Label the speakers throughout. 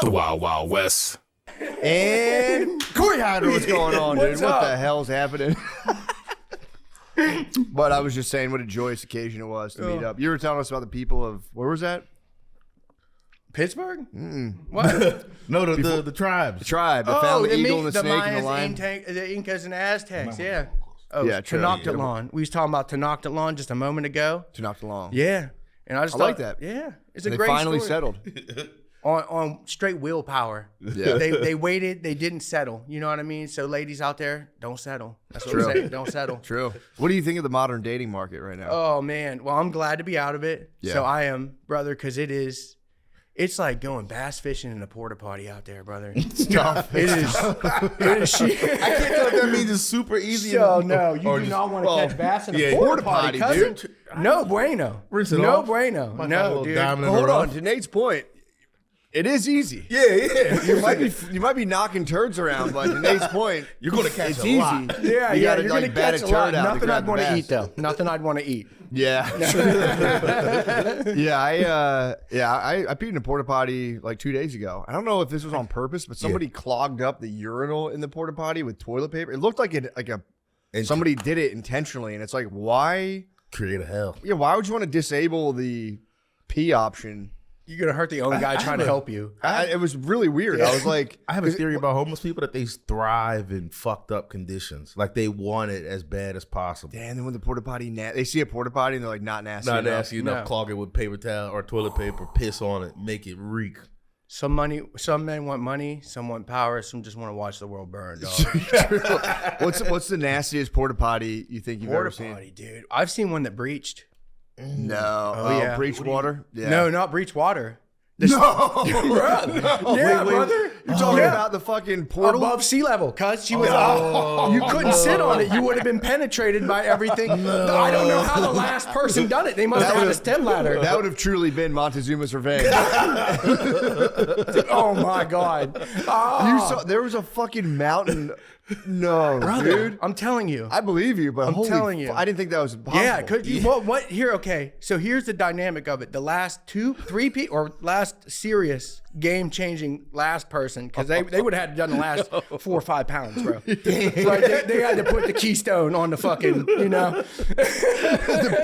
Speaker 1: The Wild Wild West.
Speaker 2: And Corey Heider, what's going on, dude? What the hell's happening? But I was just saying what a joyous occasion it was to meet up. You were telling us about the people of, where was that?
Speaker 3: Pittsburgh? What?
Speaker 4: No, the tribes.
Speaker 2: The tribe that found the eagle and the snake and the
Speaker 3: Mayans,
Speaker 2: lion.
Speaker 3: the Incas and Aztecs, yeah. Oh,
Speaker 2: Yeah, true.
Speaker 3: Tenochtitlan. We was talking about Tenochtitlan just a moment ago.
Speaker 2: Tenochtitlan.
Speaker 3: Yeah. And I just
Speaker 2: like
Speaker 3: thought,
Speaker 2: that.
Speaker 3: Yeah. It's
Speaker 2: And
Speaker 3: a
Speaker 2: they
Speaker 3: great
Speaker 2: finally
Speaker 3: story.
Speaker 2: settled.
Speaker 3: On straight willpower.
Speaker 2: Yeah.
Speaker 3: They waited, they didn't settle. You know what I mean? So ladies out there, don't settle. That's what I'm saying. Don't settle.
Speaker 2: True. What do you think of the modern dating market right now?
Speaker 3: Oh man. Well, I'm glad to be out of it.
Speaker 2: Yeah.
Speaker 3: So I am, brother, because it's like going bass fishing in a porta potty out there, brother.
Speaker 2: It's tough.
Speaker 3: It is.
Speaker 4: I can't tell if that means it's super easy.
Speaker 3: So no, you
Speaker 4: or
Speaker 3: do
Speaker 4: just-
Speaker 3: not want to catch bass in a
Speaker 4: yeah,
Speaker 3: porta potty,
Speaker 2: porta-potty,
Speaker 3: cousin. No bueno.
Speaker 4: Rinse it
Speaker 3: no
Speaker 4: off.
Speaker 3: bueno.
Speaker 4: Might have a
Speaker 3: No,
Speaker 4: little
Speaker 3: dude.
Speaker 4: diamond in
Speaker 2: Hold
Speaker 4: the
Speaker 2: on.
Speaker 4: rough.
Speaker 2: To Nate's point, it is easy.
Speaker 4: Yeah.
Speaker 2: You might be knocking turds around, but to Nate's point,
Speaker 4: You're gonna catch
Speaker 2: it's
Speaker 4: a
Speaker 2: easy.
Speaker 4: lot.
Speaker 3: Yeah,
Speaker 2: You
Speaker 3: yeah,
Speaker 2: gotta,
Speaker 3: you're
Speaker 2: like,
Speaker 3: gonna
Speaker 2: bat
Speaker 3: catch
Speaker 2: a
Speaker 3: a lot.
Speaker 2: turd out to
Speaker 3: Nothing
Speaker 2: grab
Speaker 3: I'd
Speaker 2: the
Speaker 3: want to
Speaker 2: bass.
Speaker 3: eat though. Nothing I'd want to eat.
Speaker 2: Yeah. I peed in a porta potty like 2 days ago. I don't know if this was on purpose, but somebody clogged up the urinal in the porta potty with toilet paper. It looked like somebody did it intentionally, and it's like, why?
Speaker 4: Create a hell.
Speaker 2: Yeah, why would you want to disable the pee option?
Speaker 3: You're gonna hurt the only guy trying to help you.
Speaker 2: It was really weird. I was like,
Speaker 4: I have a theory about homeless people that they thrive in fucked up conditions. Like they want it as bad as possible.
Speaker 2: damn. Then when the porta potty, they see a porta potty and they're like, not nasty.
Speaker 4: Not
Speaker 2: enough.
Speaker 4: nasty enough.
Speaker 3: No.
Speaker 4: Clog it with paper towel or toilet paper. Piss on it. Make it reek.
Speaker 3: Some men want money. Some want power. Some just want to watch the world burn. Dog.
Speaker 2: What's the nastiest porta potty you think you've ever
Speaker 3: Porta
Speaker 2: seen?
Speaker 3: potty, dude. I've seen one that breached.
Speaker 2: No.
Speaker 3: Oh, yeah.
Speaker 2: Breach water. Yeah.
Speaker 3: No, not breach water.
Speaker 2: No.
Speaker 3: Yeah, brother.
Speaker 2: You're talking about the fucking portal?
Speaker 3: Above sea level, cuz she was. You couldn't sit on it. You would have been penetrated by everything. I don't know how the last person done it. They must have had a step ladder.
Speaker 2: That would have truly been Montezuma's revenge.
Speaker 3: Oh my god.
Speaker 2: There was a fucking mountain. No,
Speaker 3: Brother,
Speaker 2: dude.
Speaker 3: I'm telling you.
Speaker 2: I believe you, but
Speaker 3: I'm telling you.
Speaker 2: I didn't think that was possible.
Speaker 3: Yeah, could you? What here? Okay, so here's the dynamic of it. The last 3 people, or last serious game-changing last person, because they would have had to done the last 4 or 5 pounds, bro. Like they had to put the keystone on the fucking,
Speaker 2: The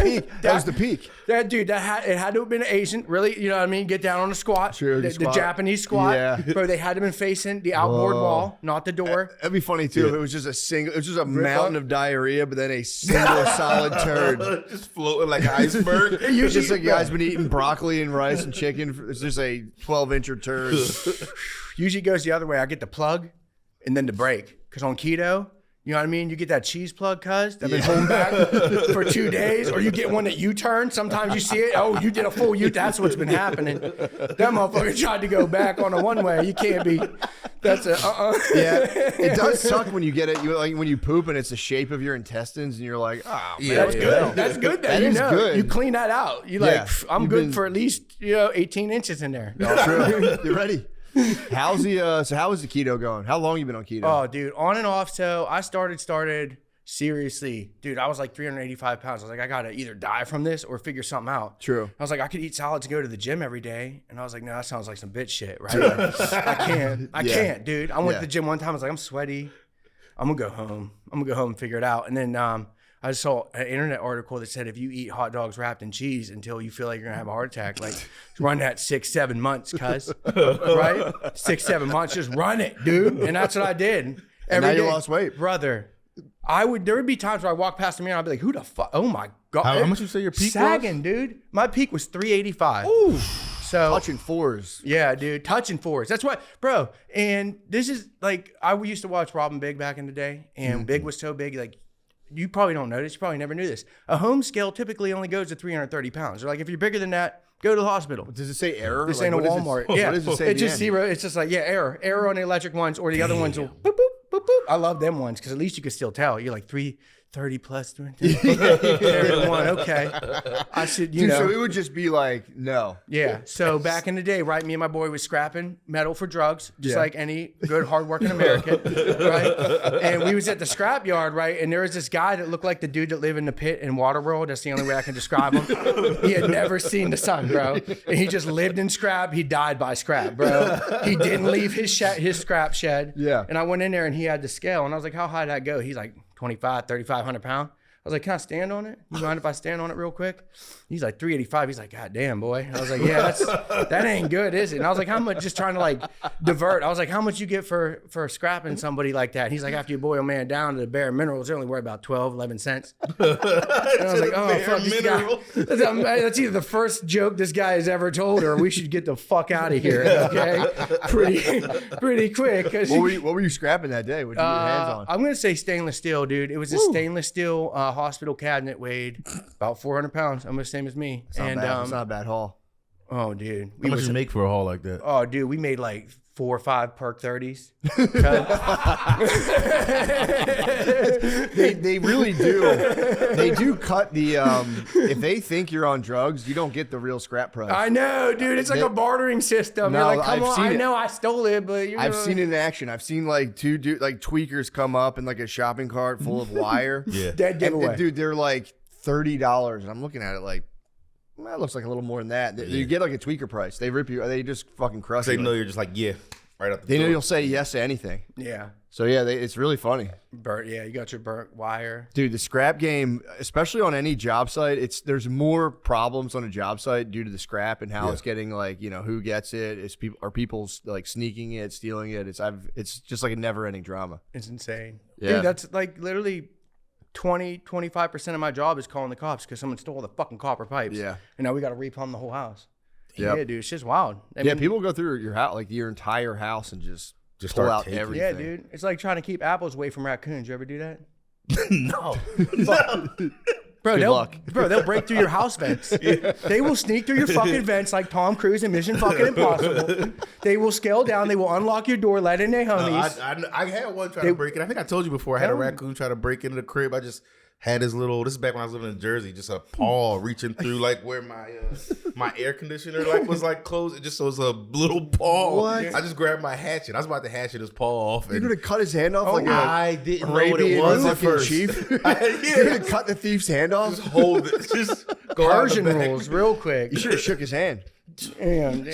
Speaker 2: peak. That was the peak.
Speaker 3: That dude, it had to have been an Asian, really. You know what I mean? Get down on the squat,
Speaker 2: Sure,
Speaker 3: the
Speaker 2: squat.
Speaker 3: Japanese squat.
Speaker 2: Yeah.
Speaker 3: Bro, they had to have been facing the outboard wall, not the door.
Speaker 2: That'd be funny too if it was just a mountain of diarrhea, but then a single solid turd.
Speaker 4: Just floating like an iceberg.
Speaker 2: It's just like guys been eating broccoli and rice and chicken. It's just a 12-incher turd.
Speaker 3: Usually goes the other way. I get the plug and then the brake. Because on keto, you know what I mean? You get that cheese plug, cuz. I've been holding back for 2 days. Or you get one that U-turn. Sometimes you see it. Oh, you did a full U. That's what's been happening. That motherfucker tried to go back on a one-way. You can't be. That's a
Speaker 2: Yeah, it does suck when you get it. When you poop and it's the shape of your intestines, and you're like, oh, man,
Speaker 3: That's good. That's good.
Speaker 2: That is good.
Speaker 3: You clean that out. You
Speaker 2: Yeah.
Speaker 3: I'm
Speaker 2: You've
Speaker 3: good
Speaker 2: been-
Speaker 3: for at least 18 inches in there.
Speaker 2: True. You're ready. How's the? So how is the keto going? How long you been on keto?
Speaker 3: Oh, dude, on and off. So I started seriously, dude. I was like 385 pounds. I was like, I gotta either die from this or figure something out.
Speaker 2: True.
Speaker 3: I was like, I could eat salads and go to the gym every day, and I was like, no, that sounds like some bitch shit, right? I can't, dude. I went to the gym one time. I was like, I'm sweaty. I'm gonna go home. And figure it out. And then I saw an internet article that said if you eat hot dogs wrapped in cheese until you feel like you're gonna have a heart attack, like run that 6-7 months, cuz. Right? 6-7 months, just run it, dude. And that's what I did.
Speaker 2: And now you lost weight.
Speaker 3: Brother. There would be times where I walk past the mirror and I'd be like, who the fuck? Oh my God.
Speaker 4: How much you say your peak
Speaker 3: Sagging,
Speaker 4: was?
Speaker 3: dude. My peak was 385.
Speaker 2: Ooh.
Speaker 3: So
Speaker 2: Touching fours.
Speaker 3: yeah, dude, touching fours. That's what, bro. And this is like, I used to watch Robin Big back in the day, and Big was so big, like, you probably don't know this. You probably never knew this. A home scale typically only goes to 330 pounds. They're like, if you're bigger than that, go to the hospital.
Speaker 2: Does it say error?
Speaker 3: This
Speaker 2: Like,
Speaker 3: ain't a
Speaker 2: what does it-
Speaker 3: Walmart.
Speaker 2: What
Speaker 3: Yeah,
Speaker 2: does it say? at
Speaker 3: it's
Speaker 2: the
Speaker 3: just
Speaker 2: end?
Speaker 3: zero. It's just like, yeah, error on the electric ones, or the other ones will boop, boop, boop, boop. I love them ones because at least you can still tell. You're like 3 30 plus 31. Okay. I said, you
Speaker 2: Dude,
Speaker 3: know.
Speaker 2: so it would just be like, no.
Speaker 3: Yeah. So back in the day, right, me and my boy was scrapping metal for drugs, just
Speaker 2: Yeah.
Speaker 3: like any good, hardworking American, right? And we was at the scrap yard, right? And there was this guy that looked like the dude that lived in the pit in Waterworld. That's the only way I can describe him. He had never seen the sun, bro. And he just lived in scrap. He died by scrap, bro. He didn't leave his scrap shed.
Speaker 2: Yeah.
Speaker 3: And I went in there and he had the scale. And I was like, how high did that go? He's like, 25, 3,500 pounds. I was like, can I stand on it? You mind if I stand on it real quick? He's like 385. He's like, God damn, boy. I was like, yeah, that ain't good, is it? And I was like, how much? Just trying to like divert. I was like, how much you get for scrapping somebody like that? And he's like, after you boil a man down to the bare minerals, they're only worth about 12, 11 cents. And I was like, oh, fuck this guy. That's either the first joke this guy has ever told or we should get the fuck out of here, okay? Pretty quick.
Speaker 2: What were you scrapping that day? What did you get your hands on?
Speaker 3: I'm going to say stainless steel, dude. It was a stainless steel hospital cabinet, weighed about 400 pounds, almost the same as me.
Speaker 2: It's not a bad haul.
Speaker 3: Oh, dude.
Speaker 4: How much you make for a haul like that?
Speaker 3: Oh, dude, we made like 4 or 5 perk 30s.
Speaker 2: They really do. They do cut the if they think you're on drugs, you don't get the real scrap price.
Speaker 3: I know, dude. It's like a bartering system.
Speaker 2: No,
Speaker 3: You're like, come
Speaker 2: I've
Speaker 3: on,
Speaker 2: seen
Speaker 3: I
Speaker 2: it.
Speaker 3: know I stole it, but you're
Speaker 2: I've seen it in action. I've seen like two tweakers come up in like a shopping cart full of wire.
Speaker 4: Yeah.
Speaker 3: dead giveaway.
Speaker 2: And, dude, they're like $30. And I'm looking at it like, well, that looks like a little more than that. You get like a tweaker price. They rip you. They just fucking crush you.
Speaker 4: They know you're just like, yeah, right up the
Speaker 2: They know
Speaker 4: door.
Speaker 2: you'll say yes to anything.
Speaker 3: Yeah.
Speaker 2: So yeah, it's really funny.
Speaker 3: Yeah, you got your burnt wire.
Speaker 2: Dude, the scrap game, especially on any job site, there's more problems on a job site due to the scrap and how it's getting like, you know, who gets it? Are people like sneaking it, stealing it? It's just like a never-ending drama.
Speaker 3: It's insane.
Speaker 2: Yeah.
Speaker 3: Dude, that's like literally 25% of my job is calling the cops because someone stole the fucking copper pipes.
Speaker 2: Yeah.
Speaker 3: And now we got to replumb the whole house.
Speaker 2: Yep.
Speaker 3: Yeah, dude, it's just wild. I
Speaker 2: Yeah,
Speaker 3: mean,
Speaker 2: people go through your house, like your entire house, and just pull
Speaker 4: start
Speaker 2: out
Speaker 4: taking.
Speaker 2: everything.
Speaker 3: yeah, dude. It's like trying to keep apples away from raccoons. You ever do that?
Speaker 4: No.
Speaker 3: Bro,
Speaker 2: Good luck.
Speaker 3: they'll break through your house vents. They will sneak through your fucking vents like Tom Cruise in Mission fucking Impossible. They will scale down. They will unlock your door, let in their homies.
Speaker 4: I had one try to break it. I think I told you before. I had a raccoon try to break into the crib. I just had his little. This is back when I was living in Jersey. Just a paw reaching through like where my air conditioner was like closed. It just was a little paw.
Speaker 2: What?
Speaker 4: I just grabbed my hatchet. I was about to hatchet his paw off.
Speaker 2: You're gonna cut his hand off like
Speaker 4: I didn't know what it
Speaker 2: Arabian
Speaker 4: was at
Speaker 2: fucking
Speaker 4: first.
Speaker 2: chief.
Speaker 4: Yeah.
Speaker 2: You're gonna cut the thief's hand off.
Speaker 4: Just hold it. Just go out
Speaker 3: Persian
Speaker 4: the back.
Speaker 3: rules, real quick.
Speaker 2: You should have shook his hand.
Speaker 3: Damn,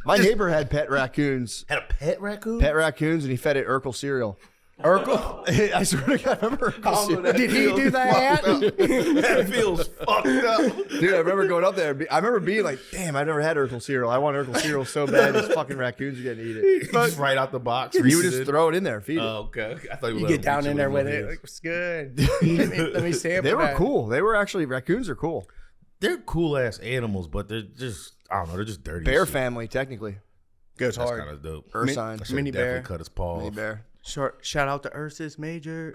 Speaker 2: My neighbor had pet raccoons.
Speaker 4: Had a pet raccoon.
Speaker 2: And he fed it Urkel cereal.
Speaker 3: Urkel.
Speaker 2: I swear to God, I remember Urkel cereal.
Speaker 3: Did he do that?
Speaker 4: That feels fucked up.
Speaker 2: Dude, I remember going up there. I remember being like, damn, I never had Urkel cereal. I want Urkel cereal so bad. These fucking raccoons are getting to eat it.
Speaker 4: Just right out the box.
Speaker 2: He would just throw it in there, feed it.
Speaker 4: Oh, okay. I thought
Speaker 3: You get down in there with it. Like, what's good? Let me sample
Speaker 2: They were
Speaker 3: that.
Speaker 2: cool. Raccoons are cool.
Speaker 4: They're cool ass animals, but they're just they're just dirty.
Speaker 2: Bear
Speaker 4: as shit.
Speaker 2: family, technically.
Speaker 3: Goes
Speaker 4: That's
Speaker 3: hard.
Speaker 4: kind of dope.
Speaker 2: Ursine.
Speaker 4: I should
Speaker 3: Mini
Speaker 4: definitely
Speaker 3: bear.
Speaker 4: cut his paw
Speaker 2: Mini
Speaker 4: off.
Speaker 2: bear.
Speaker 3: Shout out to Ursus Major.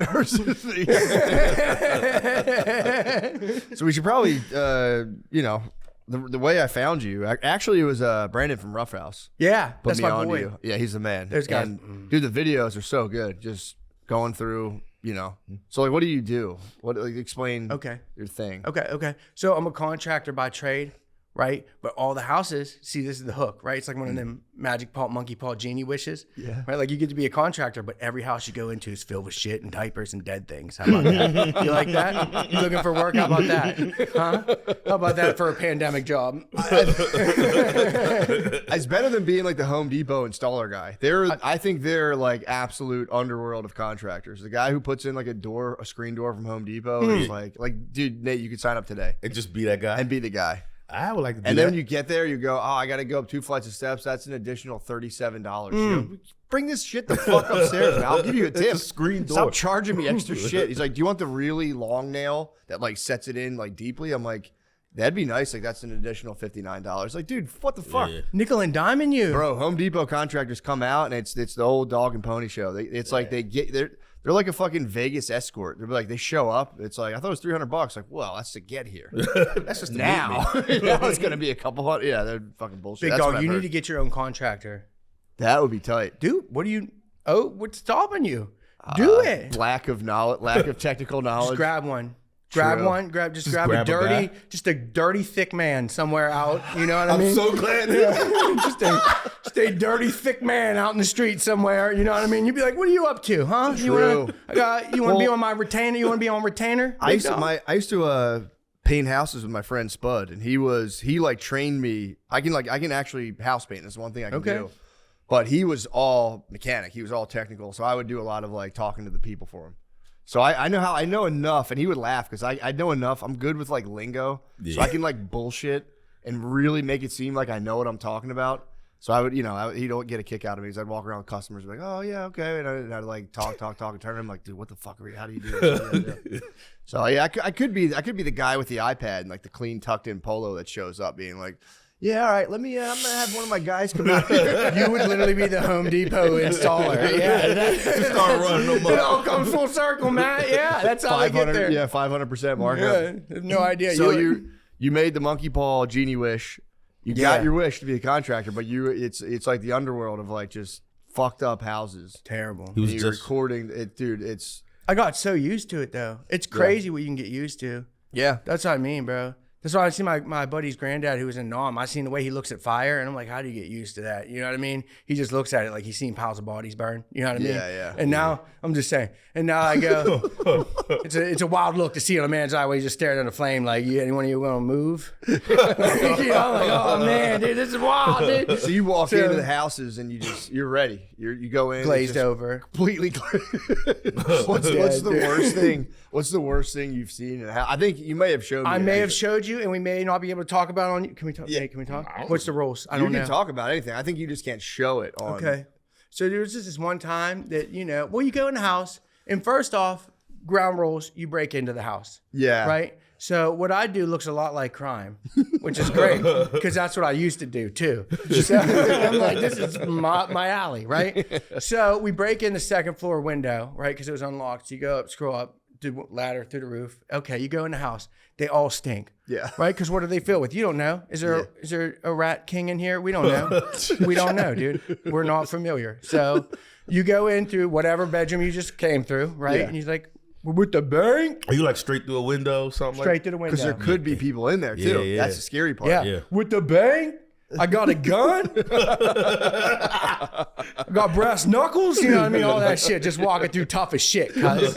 Speaker 2: So we should probably, the way I found you. Actually, it was Brandon from Rough House.
Speaker 3: Yeah,
Speaker 2: Put
Speaker 3: that's
Speaker 2: me
Speaker 3: my
Speaker 2: on to
Speaker 3: boy.
Speaker 2: you. Yeah, he's the man.
Speaker 3: Those guys-
Speaker 2: And, dude, the videos are so good. Just going through, So, like, what do you do? Explain
Speaker 3: Okay.
Speaker 2: your thing.
Speaker 3: Okay. So I'm a contractor by trade, right? But all the houses, see, this is the hook, right? It's like one of them magic paw, monkey paw, genie wishes.
Speaker 2: Yeah.
Speaker 3: Right? Like you get to be a contractor, but every house you go into is filled with shit and diapers and dead things. How about that? You like that? You looking for work? How about that? Huh? How about that for a pandemic job?
Speaker 2: It's better than being like the Home Depot installer guy. I think they're like absolute underworld of contractors. The guy who puts in like a screen door from Home Depot is like, dude, Nate, you could sign up today
Speaker 4: And just be that guy.
Speaker 2: and be the guy.
Speaker 4: I would like to do
Speaker 2: And
Speaker 4: that.
Speaker 2: then when you get there, you go, oh, I got to go up 2 flights of steps. That's an additional $37. You go, bring this shit the fuck upstairs, man. I'll give you a tip.
Speaker 4: Screen door.
Speaker 2: Stop charging me extra shit. He's like, do you want the really long nail that like sets it in like deeply? I'm like, that'd be nice. Like that's an additional $59. Like, dude, what the fuck?
Speaker 4: Yeah.
Speaker 3: Nickel and diming you.
Speaker 2: Bro, Home Depot contractors come out and it's the old dog and pony show. It's like they're like a fucking Vegas escort. They're like, they show up. It's like, I thought it was $300. Like, well, that's to get here.
Speaker 4: That's just to
Speaker 2: now.
Speaker 4: meet me.
Speaker 2: Now it's going to be a couple hundred. Yeah, they're fucking bullshit.
Speaker 3: Big
Speaker 2: That's what
Speaker 3: dog,
Speaker 2: I've
Speaker 3: you
Speaker 2: heard.
Speaker 3: need to get your own contractor.
Speaker 2: That would be tight.
Speaker 3: Dude, what's stopping you? Do it.
Speaker 2: Lack of knowledge, lack of technical knowledge.
Speaker 3: Just grab one. Grab
Speaker 2: True.
Speaker 3: one. Grab
Speaker 4: grab
Speaker 3: a
Speaker 4: a
Speaker 3: dirty,
Speaker 4: bat.
Speaker 3: just a dirty thick man somewhere out. You know what I mean?
Speaker 4: I'm so glad.
Speaker 3: just a dirty thick man out in the street somewhere. You know what I mean? You'd be like, "What are you up to, huh? You
Speaker 2: True.
Speaker 3: want to be on my retainer? You want to be on retainer?"
Speaker 2: I used to paint houses with my friend Spud, and he like trained me. I can actually house paint. That's one thing I can do. But he was all mechanic. He was all technical. So I would do a lot of like talking to the people for him. So I know enough, and he would laugh because I know enough. I'm good with like lingo, so I can like bullshit and really make it seem like I know what I'm talking about. So I would, he'd get a kick out of me because I'd walk around with customers and be like, oh yeah, okay, and I'd like talk and turn to him like, dude, what the fuck are you? How do you do this? So yeah, I could be the guy with the iPad and like the clean tucked in polo that shows up, being like, yeah, all right, I'm gonna have one of my guys come out here.
Speaker 3: You would literally be the Home Depot installer. Yeah,
Speaker 4: Start running them
Speaker 3: it
Speaker 4: up.
Speaker 3: all comes full circle, man. Yeah, that's how they get there.
Speaker 2: Yeah, 500% markup.
Speaker 3: Yeah, I have no idea.
Speaker 2: So you made the monkey paw genie wish. You got your wish to be a contractor, but it's like the underworld of like just fucked up houses.
Speaker 3: Terrible.
Speaker 4: He was
Speaker 2: You're
Speaker 4: just
Speaker 2: recording it, dude. It's
Speaker 3: I got so used to it though. It's crazy what you can get used to.
Speaker 2: yeah.
Speaker 3: That's what I mean, bro. That's why I see my buddy's granddad who was in Nam. I seen the way he looks at fire, and I'm like, how do you get used to that? You know what I mean? He just looks at it like he's seen piles of bodies burn. You know what I mean?
Speaker 2: Yeah.
Speaker 3: And now I'm just saying. And now I go, it's a wild look to see in a man's eye where he's just staring at a flame. Like, anyone of you gonna move? I'm like, oh man, dude, this is wild, dude.
Speaker 2: So you walk into the houses and you're ready. You go in
Speaker 3: Glazed over.
Speaker 2: completely. What's the worst thing? What's the worst thing you've seen in a house? I think you may have showed me.
Speaker 3: I may have showed you, and we may not be able to talk about it on you. Can we talk? Yeah. Can we talk? What's the rules? I don't know.
Speaker 2: You can talk about anything. I think you just can't show it on.
Speaker 3: Okay. So there was just this one time that, you go in the house, and first off, ground rules, you break into the house.
Speaker 2: Yeah.
Speaker 3: Right? So what I do looks a lot like crime, which is great because that's what I used to do too. So I'm like, this is my alley, right? So we break in the second floor window, right? Because it was unlocked. So you go up, scroll up, do ladder through the roof. Okay, you go in the house. They all stink.
Speaker 2: Yeah.
Speaker 3: Right? Because what are they filled with? You don't know. Is there a rat king in here? We don't know. We don't know, dude. We're not familiar. So you go in through whatever bedroom you just came through, right?
Speaker 2: Yeah.
Speaker 3: And he's like, we're with the bank.
Speaker 4: Are you like straight through a window, something
Speaker 3: Straight through the window.
Speaker 2: Because there could be people in there too.
Speaker 4: Yeah.
Speaker 2: That's the scary part.
Speaker 3: Yeah. With the bank. I got a gun. I got brass knuckles. You know what I mean? All that shit. Just walking through tough as shit, cuz.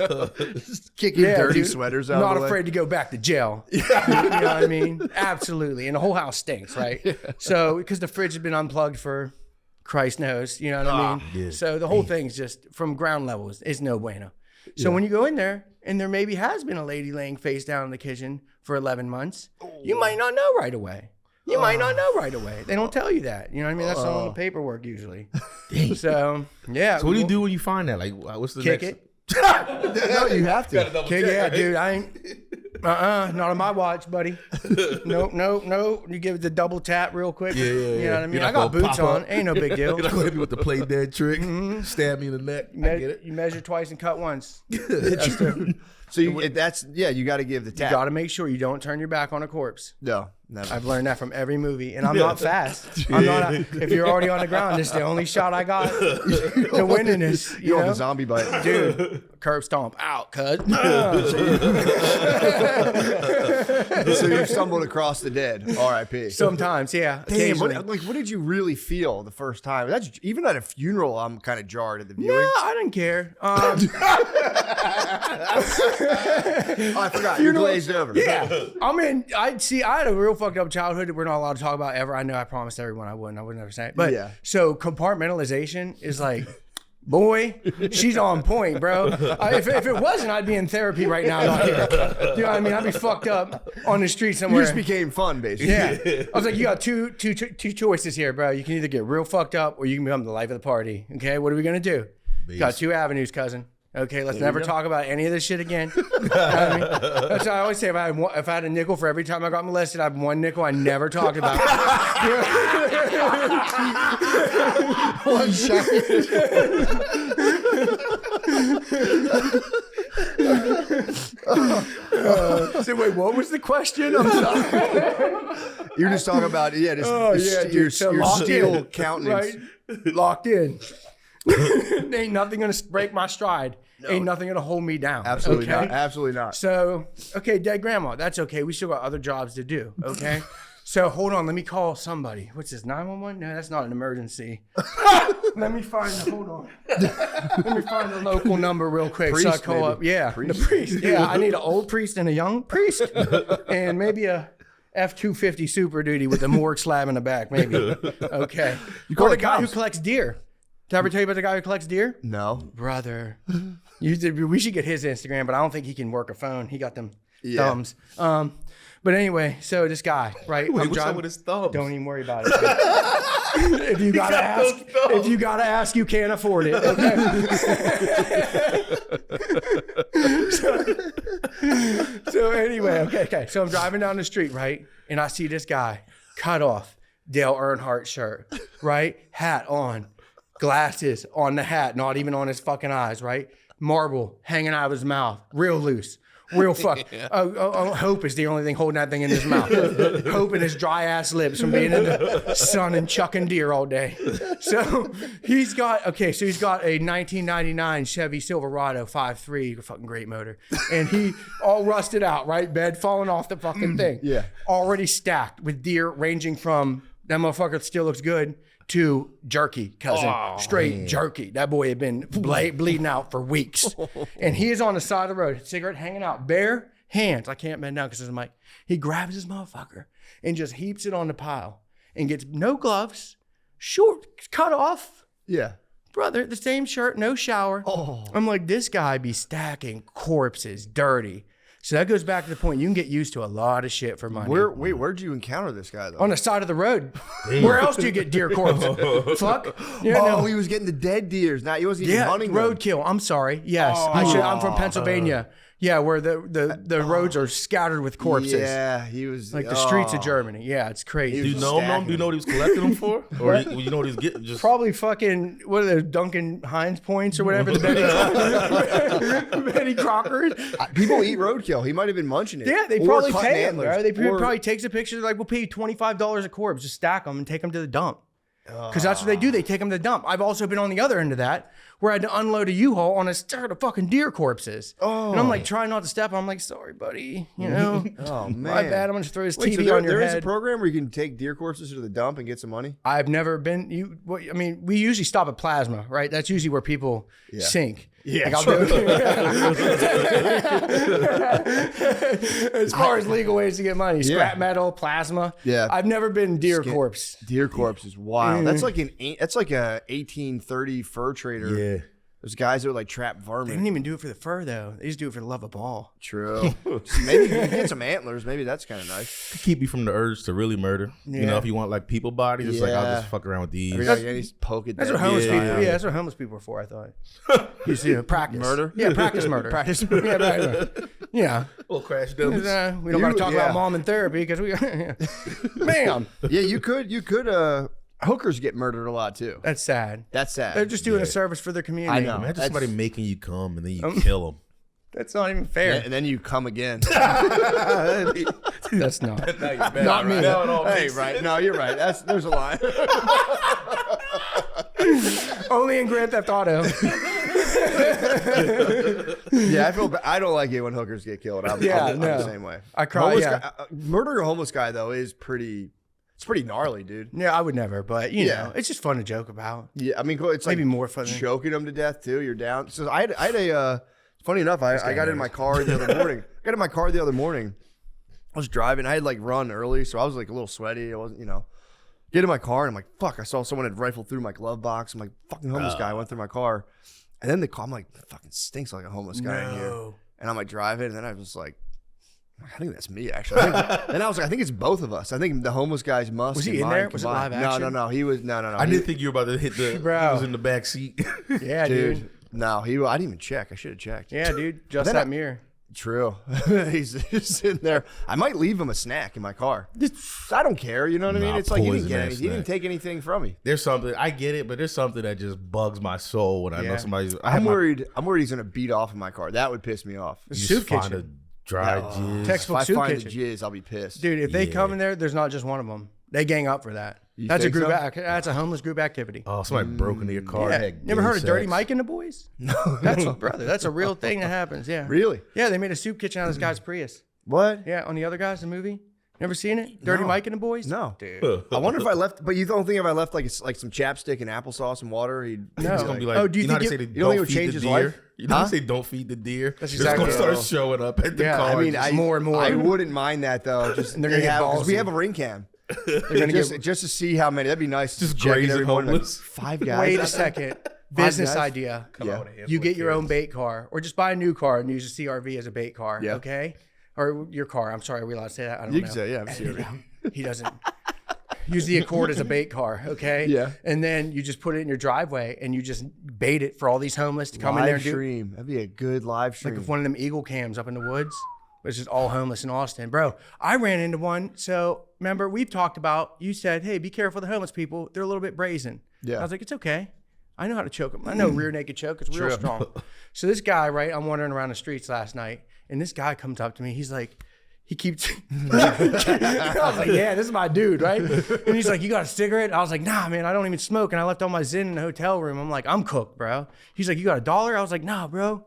Speaker 2: Kicking dirty
Speaker 3: dude.
Speaker 2: sweaters out.
Speaker 3: Not
Speaker 2: of the
Speaker 3: afraid to go back to jail. You know what I mean? Absolutely. And the whole house stinks, right? Yeah. So, because the fridge has been unplugged for Christ knows, you know what I mean?
Speaker 4: Yeah.
Speaker 3: So the whole thing's just from ground level is no bueno. So when you go in there and there maybe has been a lady laying face down in the kitchen for 11 months, you might not know right away. You might not know right away. They don't tell you that. You know what I mean? That's not on the paperwork usually. So, yeah.
Speaker 4: So what do you do when you find that? Like, what's the
Speaker 3: Kick
Speaker 4: next?
Speaker 3: it.
Speaker 2: No, you have to.
Speaker 3: Kick it, dude. I ain't. Not on my watch, buddy. Nope. You give it the double tap real quick.
Speaker 4: Yeah.
Speaker 3: You know what I mean?
Speaker 4: You're not
Speaker 3: I got
Speaker 4: gonna
Speaker 3: boots
Speaker 4: pop
Speaker 3: on.
Speaker 4: up.
Speaker 3: Ain't no big deal.
Speaker 4: You're not gonna hit me with the play dead trick. Stab me in the neck. I get it.
Speaker 3: You measure twice and cut once.
Speaker 2: So you got to give the
Speaker 3: You
Speaker 2: tap.
Speaker 3: got to make sure you don't turn your back on a corpse.
Speaker 2: No, never.
Speaker 3: I've learned that from every movie, and I'm not fast. I'm not. If you're already on the ground, this is the only shot I got to winning this.
Speaker 2: You're on the zombie bite.
Speaker 3: Dude, curb stomp out, cuz.
Speaker 2: So you stumbled across the dead. R.I.P.
Speaker 3: Sometimes, yeah.
Speaker 2: Damn,
Speaker 3: occasionally.
Speaker 2: what did you really feel the first time? That's even at a funeral. I'm kind of jarred at the viewing.
Speaker 3: No, I didn't care.
Speaker 2: Oh, I forgot. You're glazed over.
Speaker 3: Yeah. I mean, I had a real fucked up childhood that we're not allowed to talk about ever. I know I promised everyone I would never say it. But
Speaker 2: Yeah.
Speaker 3: So compartmentalization is like, boy, she's on point, bro. If it wasn't, I'd be in therapy right now, not here. You know what I mean? I'd be fucked up on the street
Speaker 2: You
Speaker 3: somewhere.
Speaker 2: just became fun, basically.
Speaker 3: Yeah. I was like, you got two choices here, bro. You can either get real fucked up or you can become the life of the party. Okay, what are we gonna do? Got two avenues, cousin. Okay, let's never talk about any of this shit again. You know what I mean? That's what I always say. If I had a nickel for every time I got molested, I have one nickel I never talked about.
Speaker 2: One shot.
Speaker 3: So wait, what was the question? I'm sorry.
Speaker 2: You're just talking about your
Speaker 3: locked
Speaker 2: steel
Speaker 3: in,
Speaker 2: countenance.
Speaker 3: right? Locked in. Ain't nothing gonna break my stride. Ain't nothing gonna hold me down.
Speaker 2: Absolutely
Speaker 3: okay?
Speaker 2: not. Absolutely not.
Speaker 3: So, okay, dead grandma. That's okay. We still got other jobs to do. Okay. So hold on. Let me call somebody. What's this? 911? No, that's not an emergency. Let me find. Hold on. Let me find the local number real quick.
Speaker 2: Priest,
Speaker 3: so I call up. Yeah,
Speaker 2: priest.
Speaker 3: the priest. Yeah, I need an old priest and a young priest, and maybe a F-250 Super Duty with a morgue slab in the back. Maybe. Okay. You call the guy who collects deer. Did I ever tell you about the guy who collects deer?
Speaker 2: No,
Speaker 3: Brother. We should get his Instagram, but I don't think he can work a phone. He got them thumbs. But anyway, so this guy, right?
Speaker 4: Wait, what's up with his thumbs?
Speaker 3: Don't even worry about it. If you gotta ask, you can't afford it. Okay. so anyway, okay. So I'm driving down the street, right? And I see this guy, cut off, Dale Earnhardt shirt, right? Hat on, glasses on the hat, not even on his fucking eyes, right? Marble hanging out of his mouth, real loose. Real fuck. Hope is the only thing holding that thing in his mouth. Hope and his dry ass lips from being in the sun and chucking deer all day. So he's got a 1999 Chevy Silverado 5.3, fucking great motor. And he all rusted out, right? Bed falling off the fucking thing.
Speaker 2: Yeah.
Speaker 3: Already stacked with deer ranging from that motherfucker still looks good to jerky, cousin. Straight jerky. That boy had been bleeding out for weeks. And he is on the side of the road, cigarette hanging out, bare hands. I can't bend down because there's a mic. He grabs his motherfucker and just heaps it on the pile and gets no gloves, short, cut off.
Speaker 2: Yeah.
Speaker 3: Brother, the same shirt, no shower. I'm like, this guy be stacking corpses, dirty. So that goes back to the point. You can get used to a lot of shit for money.
Speaker 2: Where'd you encounter this guy though?
Speaker 3: On the side of the road. Where else do you get deer corpses? Fuck. Yeah,
Speaker 2: he was getting the dead deers. He wasn't even hunting them.
Speaker 3: Roadkill. I'm sorry. Yes, I'm from Pennsylvania. Yeah, where the roads are scattered with corpses.
Speaker 2: Yeah, he was
Speaker 3: like the streets of Germany. Yeah, it's crazy.
Speaker 4: Do you know him? Do you know what he was collecting them for? Or you know what he's getting? Just
Speaker 3: probably fucking, what are those, Duncan Hines points or whatever? The Betty Crockers.
Speaker 2: People eat roadkill. He might have been munching it.
Speaker 3: Yeah, they probably pay him. Right? They probably takes a picture. They're like, we'll pay you $25 a corpse. Just stack them and take them to the dump. Because that's what they do. They take them to the dump. I've also been on the other end of that, where I had to unload a U-Haul on a start of fucking deer corpses. And I'm like trying not to step. I'm like, sorry, buddy. You know?
Speaker 2: Oh, man.
Speaker 3: My bad. I'm going to throw this TV on your head.
Speaker 2: There is a program where you can take deer corpses to the dump and get some money?
Speaker 3: I've never been. We usually stop at plasma, right? That's usually where people sink.
Speaker 2: Yeah,
Speaker 3: like as far as legal ways to get money, scrap metal, plasma.
Speaker 2: Yeah,
Speaker 3: I've never been deer corpse.
Speaker 2: Deer corpse is wild. That's like a 1830 fur trader.
Speaker 3: Yeah,
Speaker 2: there's guys that would like trap vermin.
Speaker 3: They didn't even do it for the fur though. They just do it for the love of ball.
Speaker 2: True. Maybe you can get some antlers. Maybe that's kind of nice.
Speaker 4: Keep you from the urge to really murder. Yeah. You know, if you want like people bodies, it's like I'll just fuck around with these.
Speaker 2: Poke it.
Speaker 3: That's what homeless people. Yeah, that's what homeless people are for. I thought. You see, practice
Speaker 2: murder.
Speaker 3: Yeah, practice murder. Practice. Yeah, right. Yeah.
Speaker 4: We'll crash dummies.
Speaker 3: We don't got to talk about mom and therapy because we. Ma'am.
Speaker 2: Yeah, you could. Hookers get murdered a lot too.
Speaker 3: That's sad.
Speaker 2: They're
Speaker 3: just doing a service for their community.
Speaker 4: I know. Imagine somebody making you come and then you kill them.
Speaker 3: That's not even fair.
Speaker 2: And then you come again.
Speaker 3: That's not. Not me.
Speaker 2: Hey, right? No, you're right. There's a line.
Speaker 3: Only in Grand Theft Auto.
Speaker 2: Yeah, I don't like it when hookers get killed. I'm the same way.
Speaker 3: I cry.
Speaker 2: Murdering a homeless guy though is pretty. It's pretty gnarly, dude.
Speaker 3: Yeah, I would never, but you know, it's just fun to joke about.
Speaker 2: Yeah, I mean, it's maybe
Speaker 3: more fun.
Speaker 2: Choking them to death too. You're down. So I had a. Funny enough, I got in my car the other morning. I was driving. I had like run early, so I was like a little sweaty. I wasn't, get in my car and I'm like, fuck. I saw someone had rifled through my glove box. I'm like, fucking homeless guy went through my car, and then the car. I'm like, fucking stinks like a homeless guy in here. And I'm like driving, and then I was like. I think that's me, actually. And I was like, I think it's both of us. I think the homeless guy's musk. Was
Speaker 3: he in there? Was it live action?
Speaker 2: No. He was, no.
Speaker 4: I didn't think you were about to hit the,
Speaker 3: bro.
Speaker 4: He was in the back seat.
Speaker 3: Yeah, dude.
Speaker 2: No, I didn't even check. I should have checked.
Speaker 3: Yeah, dude. Just that mirror.
Speaker 2: True. He's sitting there. I might leave him a snack in my car. I don't care. You know what I mean? It's like he didn't get anything. He didn't take anything from me.
Speaker 4: There's something, I get it, but there's something that just bugs my soul when I know somebody's.
Speaker 2: I'm worried he's going to beat off in my car. That would piss me off.
Speaker 3: Soup kitchen.
Speaker 4: Dry jizz.
Speaker 3: Textbook
Speaker 2: if I
Speaker 3: soup
Speaker 2: find
Speaker 3: kitchen.
Speaker 2: the jizz, I'll be pissed.
Speaker 3: Dude, if they come in there, there's not just one of them. They gang up for that. That's a
Speaker 2: think
Speaker 3: group.
Speaker 2: so?
Speaker 3: That's a homeless group activity.
Speaker 4: Oh, somebody broke into your car.
Speaker 3: Yeah.
Speaker 4: And had
Speaker 3: Never
Speaker 4: gay
Speaker 3: heard of Dirty
Speaker 4: sex.
Speaker 3: Mike and the Boys? No. That's a real thing that happens. Yeah.
Speaker 2: Really?
Speaker 3: Yeah, they made a soup kitchen out of this guy's Prius.
Speaker 2: What?
Speaker 3: Yeah, on the other guys, the movie. Never seen it? Dirty Mike and the Boys?
Speaker 2: No.
Speaker 3: Dude.
Speaker 2: I wonder if I left, but you don't think if I left like some chapstick and applesauce and water, he'd
Speaker 3: No.
Speaker 4: It's gonna be like,
Speaker 3: Oh, do you
Speaker 4: know how
Speaker 3: think
Speaker 4: they
Speaker 3: it-
Speaker 4: say
Speaker 2: you don't think it
Speaker 4: don't
Speaker 2: would
Speaker 4: feed
Speaker 2: change
Speaker 4: the
Speaker 2: his
Speaker 4: deer?
Speaker 2: life?
Speaker 4: You know how
Speaker 2: Huh?
Speaker 4: they say don't feed the deer?
Speaker 3: That's
Speaker 4: It's
Speaker 3: exactly
Speaker 4: gonna start
Speaker 3: what-
Speaker 4: showing up at the
Speaker 3: Yeah,
Speaker 4: car.
Speaker 2: I mean,
Speaker 4: just-
Speaker 3: more and more.
Speaker 2: I wouldn't mind that though. Just
Speaker 3: And they're gonna get
Speaker 2: because we
Speaker 3: ballsy.
Speaker 2: have a ring cam.
Speaker 3: They're gonna
Speaker 2: just,
Speaker 3: get.
Speaker 2: just to see how many. That'd be nice.
Speaker 4: Just
Speaker 2: check it
Speaker 4: grazing
Speaker 2: every morning, like,
Speaker 4: homeless.
Speaker 2: 5 guys.
Speaker 3: Wait a second. Business
Speaker 2: guys?
Speaker 3: idea.
Speaker 2: Yeah.
Speaker 3: You get your own bait car, or just buy a new car and use a CRV as a bait car.
Speaker 2: Yeah.
Speaker 3: Okay. Or your car. I'm sorry, are we allowed to say that? I don't
Speaker 2: You
Speaker 3: know.
Speaker 2: can say, yeah, I'm
Speaker 3: Edit
Speaker 2: serious.
Speaker 3: it out. He doesn't. Use the Accord as a bait car, okay?
Speaker 2: Yeah.
Speaker 3: And then you just put it in your driveway and you just bait it for all these homeless to come in there
Speaker 2: Live
Speaker 3: and do.
Speaker 2: stream. That'd be a good live stream.
Speaker 3: Like if one of them Eagle cams up in the woods, which is all homeless in Austin. Bro, I ran into one. So remember, we've talked about, you said, hey, be careful of the homeless people. They're a little bit brazen.
Speaker 2: Yeah.
Speaker 3: I was like, it's okay. I know how to choke them. I know rear naked choke. It's real
Speaker 2: True.
Speaker 3: strong. So this guy, right, I'm wandering around the streets last night, and this guy comes up to me. He's like, he keeps, I was like, yeah, this is my dude, right? And he's like, you got a cigarette? I was like, nah, man, I don't even smoke. And I left all my Zyn in the hotel room. I'm like, I'm cooked, bro. He's like, you got $1? I was like, nah, bro.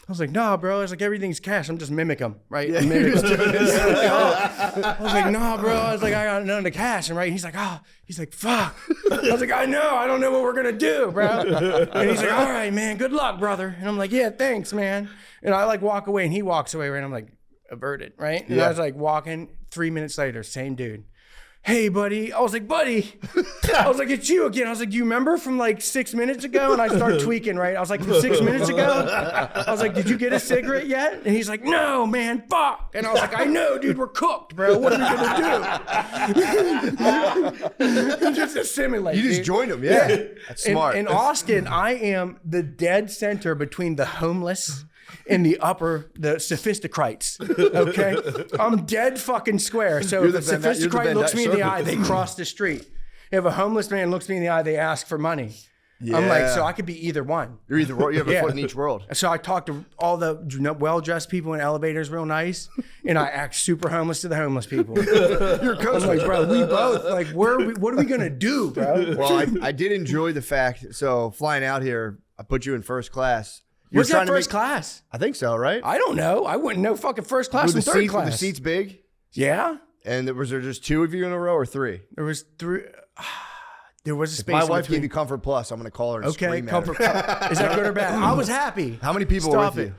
Speaker 3: I was like, nah, bro. I was like, everything's cash. I'm just mimic him, right?
Speaker 2: Yeah,
Speaker 3: Mimic
Speaker 2: you're just
Speaker 3: him.
Speaker 2: doing this.
Speaker 3: I was like, nah, bro. I was like, I got none of the cash. And right, he's like, he's like, fuck. I was like, I know. I don't know what we're gonna do, bro. And he's like, all right, man. Good luck, brother. And I'm like, yeah, thanks, man. And I like walk away, and he walks away, right? And I'm like, averted, right? And I was like walking. 3 minutes later, same dude. Hey, buddy. I was like, buddy. I was like, it's you again. I was like, do you remember from like 6 minutes ago? And I started tweaking, right? I was like, from 6 minutes ago? I was like, did you get a cigarette yet? And he's like, no, man, fuck. And I was like, I know, dude, we're cooked, bro. What are we gonna do? Just assimilate.
Speaker 2: You just
Speaker 3: dude.
Speaker 2: joined him, yeah. That's smart.
Speaker 3: In Austin, I am the dead center between the homeless and the sophisticrites. Okay, I'm dead fucking square. So
Speaker 2: You're
Speaker 3: if a
Speaker 2: the Venn- you're the
Speaker 3: sophisticrite
Speaker 2: Venn
Speaker 3: looks me in the
Speaker 2: Circle.
Speaker 3: eye, they cross the street. If a homeless man looks me in the eye, they ask for money. I'm like, so I could be either one.
Speaker 2: You're either you have a
Speaker 3: Yeah.
Speaker 2: foot in each world.
Speaker 3: So I talk to all the well-dressed people in elevators real nice, and I act super homeless to the homeless people.
Speaker 2: You're coach.
Speaker 3: I'm like, bro, we both, like, what are we gonna do, bro?
Speaker 2: Well, I did enjoy the fact. So flying out here, I put you in first class. You're
Speaker 3: What's that
Speaker 2: trying to
Speaker 3: first
Speaker 2: make-
Speaker 3: class?
Speaker 2: I think so, right?
Speaker 3: I don't know. I wouldn't know fucking first class
Speaker 2: Were
Speaker 3: and
Speaker 2: the
Speaker 3: third
Speaker 2: seats, were
Speaker 3: class.
Speaker 2: the seats big?
Speaker 3: Yeah.
Speaker 2: And was there just 2 of you in a row or 3?
Speaker 3: There was 3. There was a space.
Speaker 2: My
Speaker 3: in
Speaker 2: wife
Speaker 3: between.
Speaker 2: gave you Comfort Plus. I'm going to call her and
Speaker 3: Okay,
Speaker 2: scream
Speaker 3: comfort.
Speaker 2: at her.
Speaker 3: Is that good or bad? I was happy.
Speaker 2: How many people
Speaker 3: Stop
Speaker 2: were with
Speaker 3: it.
Speaker 2: you?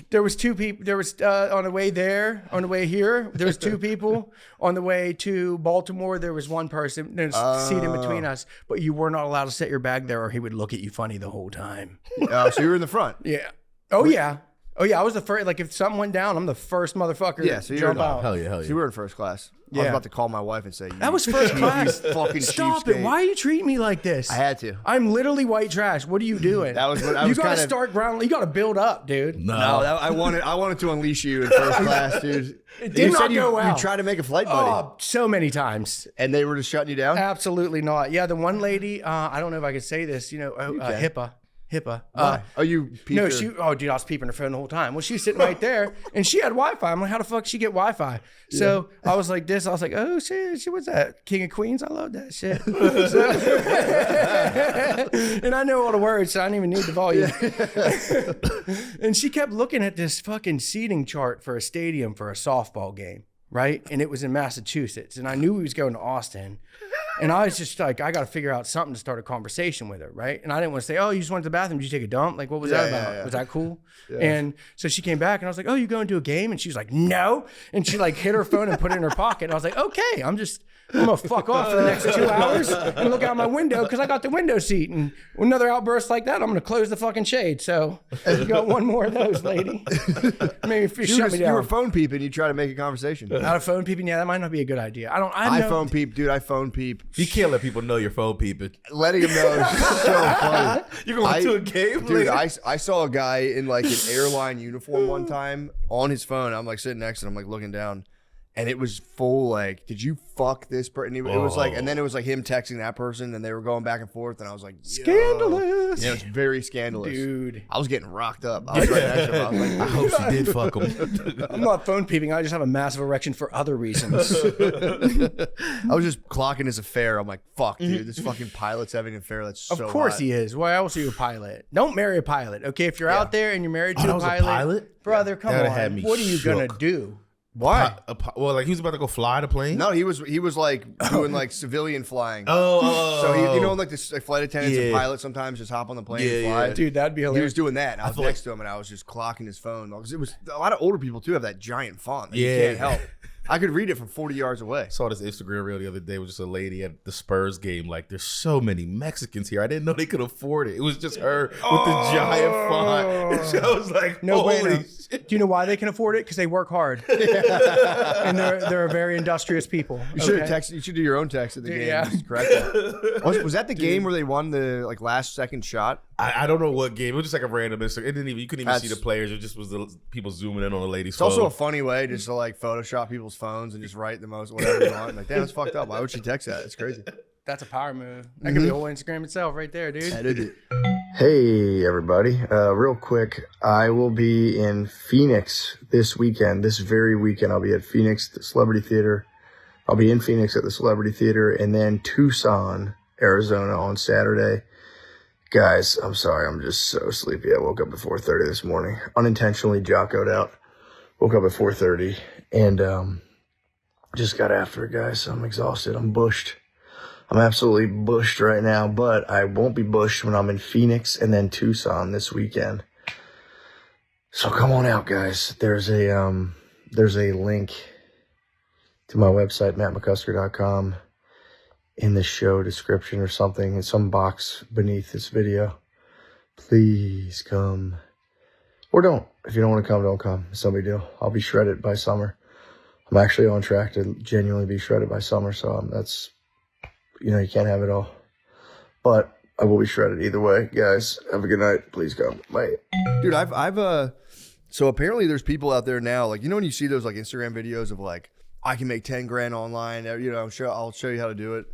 Speaker 3: There was 2 people. There was on the way there, on the way here. There was 2 people. On the way to Baltimore, there was 1 person. There's a seat in between us, but you were not allowed to set your bag there, or he would look at you funny the whole time.
Speaker 2: So you were in the front.
Speaker 3: Yeah. Oh yeah. Oh yeah. I was the first. Like if something went down, I'm the first motherfucker.
Speaker 2: Yeah,
Speaker 3: to
Speaker 2: so you're
Speaker 3: jump
Speaker 2: in-
Speaker 3: out.
Speaker 4: Hell yeah, hell
Speaker 2: So
Speaker 4: yeah.
Speaker 2: you were in first class. I was
Speaker 3: Yeah.
Speaker 2: about to call my wife and say,
Speaker 3: That was first class.
Speaker 2: fucking
Speaker 3: Stop it.
Speaker 2: cheapskate.
Speaker 3: Why are you treating me like this?
Speaker 2: I had to.
Speaker 3: I'm literally white trash. What are you doing?
Speaker 2: That was what I
Speaker 3: you
Speaker 2: was
Speaker 3: gotta
Speaker 2: kind of.
Speaker 3: start ground. You gotta build up, dude.
Speaker 2: No, I wanted to unleash you in first class, dude.
Speaker 3: It did
Speaker 2: you
Speaker 3: not
Speaker 2: said
Speaker 3: go well.
Speaker 2: You tried to make a flight buddy,
Speaker 3: Oh, so many times.
Speaker 2: and they were just shutting you down.
Speaker 3: Absolutely not. Yeah, the one lady. I don't know if I could say this. You know, HIPAA.
Speaker 2: Why? You peeped
Speaker 3: No,
Speaker 2: her.
Speaker 3: dude, I was peeping her phone the whole time. Well, she was sitting right there, and she had Wi-Fi. I'm like, how the fuck she get Wi-Fi? So I was like this. I was like, oh shit, she was that King of Queens. I love that shit. So, and I know all the words, so I didn't even need the volume. And she kept looking at this fucking seating chart for a stadium for a softball game, right? And it was in Massachusetts, and I knew we was going to Austin. And I was just like, I got to figure out something to start a conversation with her, right? And I didn't want to say, oh, you just went to the bathroom. Did you take a dump? Like, what was that about?
Speaker 2: yeah.
Speaker 3: Was that cool? And so she came back, and I was like, oh, you going to a game? And she was like, no. And she like hit her phone and put it in her pocket. And I was like, okay, I'm going to fuck off for the next 2 hours and look out my window because I got the window seat. And another outburst like that, I'm going to close the fucking shade. So you got one more of those, lady. Maybe shut me down.
Speaker 2: You were phone peeping. You try to make a conversation.
Speaker 3: Out of phone peeping? Yeah, that might not be a good idea.
Speaker 2: I phone peep, dude. I phone peep.
Speaker 4: You can't let people know your phone peeping.
Speaker 2: Letting them know is so funny.
Speaker 4: You're going to a game,
Speaker 2: dude.
Speaker 4: later?
Speaker 2: I saw a guy in like an airline uniform one time on his phone. I'm like sitting next to him, like looking down, And it was full like, did you fuck this person? It was like, and then it was like him texting that person, and they were going back and forth, and I was like,
Speaker 3: scandalous.
Speaker 2: Yeah, it was very scandalous,
Speaker 3: dude.
Speaker 2: I was getting rocked up. I was writing that shit. I was like,
Speaker 4: I hope she did fuck him.
Speaker 3: I'm not phone peeping. I just have a massive erection for other reasons.
Speaker 2: I was just clocking his affair. I'm like, fuck, dude, this fucking pilot's having an affair. That's so
Speaker 3: Of course
Speaker 2: hot.
Speaker 3: he is. Why else are you a pilot? Don't marry a pilot, okay? If you're out there and you're married to
Speaker 4: that
Speaker 3: a
Speaker 4: was a
Speaker 3: pilot,
Speaker 4: pilot?
Speaker 3: brother, come
Speaker 4: That'd
Speaker 3: on.
Speaker 4: have me
Speaker 3: What are you gonna
Speaker 4: shook.
Speaker 3: do?
Speaker 2: Why?
Speaker 4: Well, like he was about to go fly the plane.
Speaker 2: No, he was like doing like civilian flying.
Speaker 4: Oh,
Speaker 2: So he, like the like flight attendants and
Speaker 4: Yeah.
Speaker 2: pilots sometimes just hop on the plane and
Speaker 4: Yeah,
Speaker 2: fly.
Speaker 4: yeah.
Speaker 3: Dude, that'd be
Speaker 2: He
Speaker 3: hilarious.
Speaker 2: was doing that, and I was
Speaker 4: thought-
Speaker 2: next to him, and I was just clocking his phone. Because it was a lot of older people too have that giant font that
Speaker 4: Yeah.
Speaker 2: you can't help. I could read it from 40 yards away.
Speaker 4: I saw this Instagram reel the other day with just a lady at the Spurs game. Like, there's so many Mexicans here. I didn't know they could afford it. It was just her with the giant font. So I was like,
Speaker 3: No
Speaker 4: holy
Speaker 3: bueno.
Speaker 4: shit.
Speaker 3: Do you know why they can afford it? Because they work hard, and they're very industrious people.
Speaker 2: You should have
Speaker 3: okay?
Speaker 2: texted. You should do your own text at the game.
Speaker 3: Yeah.
Speaker 2: Just correct that. Was that the game where they won the like last second shot?
Speaker 4: I don't know what game. It was just like a random Instagram. It didn't even, you couldn't even see
Speaker 2: That's-
Speaker 4: the players. It just was the people zooming in on the lady's
Speaker 2: It's
Speaker 4: phone.
Speaker 2: also a funny way just to like Photoshop people's phones and just write the most whatever you want. Like, damn, that's fucked up. Why would she text that? It's crazy.
Speaker 3: That's a power move. That could be whole Instagram itself, right there, dude.
Speaker 2: Edit it.
Speaker 1: Hey everybody, real quick, I will be in Phoenix this weekend, this very weekend. I'll be at Phoenix, the Celebrity Theater. I'll be in Phoenix at the Celebrity Theater, and then Tucson, Arizona on Saturday. Guys, I'm sorry, I'm just so sleepy. I woke up at 4:30 this morning, unintentionally jockoed out. Woke up at 4:30 and just got after it, guys. I'm exhausted. I'm bushed. I'm absolutely bushed right now, but I won't be bushed when I'm in Phoenix and then Tucson this weekend. So come on out, guys. There's a link to my website, mattmccusker.com, in the show description or something, in some box beneath this video. Please come. Or don't. If you don't want to come, don't come. It's no big deal. I'll be shredded by summer. I'm actually on track to genuinely be shredded by summer, so that's... you can't have it all. But I will be shredded either way. Guys, have a good night. Please come. Bye.
Speaker 2: Dude, so apparently there's people out there now, like, when you see those like Instagram videos of like, I can make 10 grand online, I'll show you how to do it.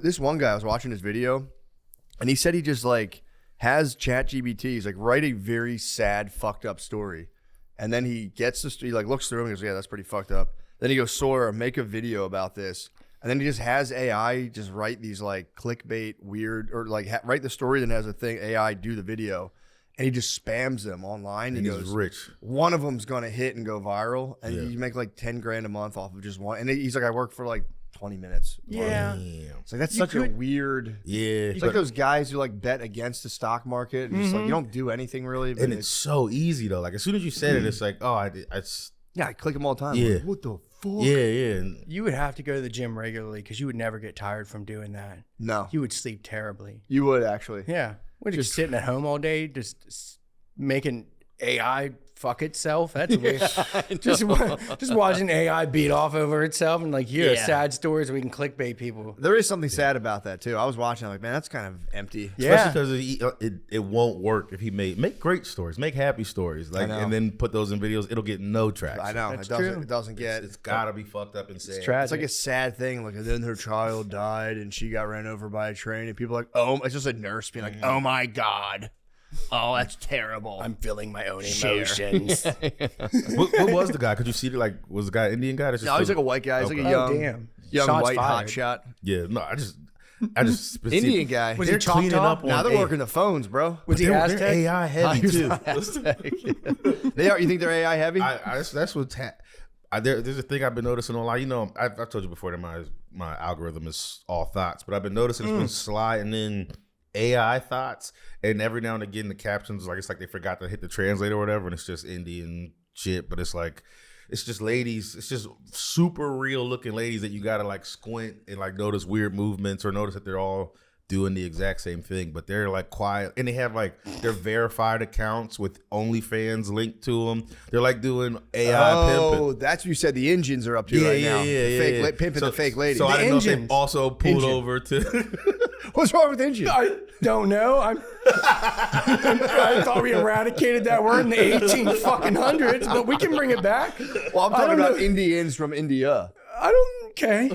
Speaker 2: This one guy, I was watching his video, and he said he just like has ChatGPT. He's like, write a very sad, fucked up story. And then he gets he like looks through and goes, yeah, that's pretty fucked up. Then he goes, Sora, make a video about this. And then he just has AI just write these like clickbait weird, or like write the story, then has a thing, AI do the video. And he just spams them online.
Speaker 4: And
Speaker 2: He
Speaker 4: he's
Speaker 2: goes,
Speaker 4: rich.
Speaker 2: one of them's going to hit and go viral. And
Speaker 4: Yeah.
Speaker 2: you make like 10 grand a month off of just one. And he's like, I work for like 20 minutes.
Speaker 3: Yeah.
Speaker 4: Damn.
Speaker 2: It's like, that's
Speaker 3: You
Speaker 2: such a
Speaker 3: could-
Speaker 2: weird.
Speaker 4: Yeah.
Speaker 2: It's like those guys who like bet against the stock market. And just like, you don't do anything really. But
Speaker 4: and it's so easy though. Like as soon as you said it, it's like, oh, I
Speaker 2: click them all the time.
Speaker 4: Yeah.
Speaker 2: Like, what the fuck?
Speaker 4: yeah. And
Speaker 3: You would have to go to the gym regularly because you would never get tired from doing that.
Speaker 2: No,
Speaker 3: You would sleep terribly.
Speaker 2: you would actually.
Speaker 3: Yeah. We're just sitting at home all day, just making AI fuck itself. That's weird. Just watching AI beat off over itself and like hear
Speaker 2: Yeah.
Speaker 3: sad stories we can clickbait people.
Speaker 2: There is something sad about that too. I was watching, I'm like, man, that's kind of empty.
Speaker 3: Yeah.
Speaker 4: especially because it won't work if he make great stories, make happy stories, like,
Speaker 2: know.
Speaker 4: and then put those in videos. It'll get no traction.
Speaker 2: I know.
Speaker 3: That's
Speaker 2: It doesn't.
Speaker 3: true.
Speaker 2: It doesn't get.
Speaker 4: It's gotta be fucked up and sad.
Speaker 3: tragic.
Speaker 2: It's like a sad thing. Like, and then her child died and she got ran over by a train. And people are like, oh, it's just a nurse being like, oh my God. Oh, that's terrible.
Speaker 3: I'm feeling my own
Speaker 2: Share.
Speaker 3: emotions.
Speaker 4: what was the guy? Could you see it? Like, was the guy Indian guy? That's just
Speaker 2: No, he's like a white guy. He's like a
Speaker 3: Oh,
Speaker 2: young,
Speaker 3: damn.
Speaker 2: young
Speaker 3: Shots
Speaker 2: white
Speaker 3: fired.
Speaker 2: hotshot.
Speaker 4: yeah. No, I just
Speaker 2: Indian guy.
Speaker 3: Was
Speaker 4: They're
Speaker 3: he Choctaw?
Speaker 4: cleaning up on
Speaker 2: Now they're
Speaker 4: A-
Speaker 2: working the phones, bro.
Speaker 3: Was he
Speaker 4: they're
Speaker 3: Aztec?
Speaker 4: AI heavy too.
Speaker 2: They are. You think they're AI heavy?
Speaker 4: That's what's there's a thing I've been noticing online. I've told you before that my algorithm is all thoughts, but I've been noticing it's been sliding in AI thoughts, and every now and again the captions, like, it's like they forgot to hit the translate or whatever, and it's just Indian shit, but it's like, it's just ladies, it's just super real looking ladies that you gotta like squint and like notice weird movements or notice that they're all doing the exact same thing, but they're like quiet, and they have like their verified accounts with OnlyFans linked to them. They're like doing AI pimping.
Speaker 2: Oh, that's what you said the engines are up to right now. Pimping the fake lady.
Speaker 4: So
Speaker 2: The
Speaker 4: I didn't know if they
Speaker 2: engines.
Speaker 4: also pulled over to.
Speaker 2: What's wrong with engines?
Speaker 3: I don't know. I thought we eradicated that word in the 1800s, but we can bring it back.
Speaker 2: Well, I'm
Speaker 3: I
Speaker 2: talking
Speaker 3: don't
Speaker 2: about
Speaker 3: know.
Speaker 2: Indians from India.
Speaker 3: I don't. Okay,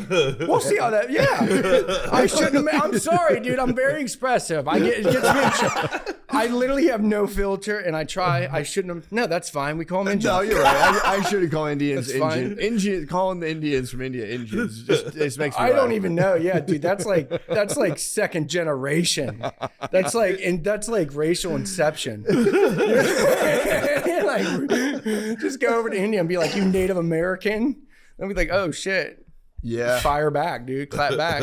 Speaker 3: we'll see how that. Yeah, I shouldn't have. I'm sorry, dude. I'm very expressive. It gets me. I literally have no filter, and I try. I shouldn't have. No, that's fine. We call them Indians.
Speaker 2: No, you're right. I shouldn't call Indians
Speaker 3: That's fine.
Speaker 2: Indian. Calling the Indians from India Indians just makes me
Speaker 3: I don't
Speaker 2: laugh.
Speaker 3: even know. Yeah, dude. That's like second generation. That's like racial inception. Like, just go over to India and be like, "You Native American." And be like, "Oh shit."
Speaker 2: Yeah.
Speaker 3: Fire back, dude. Clap back.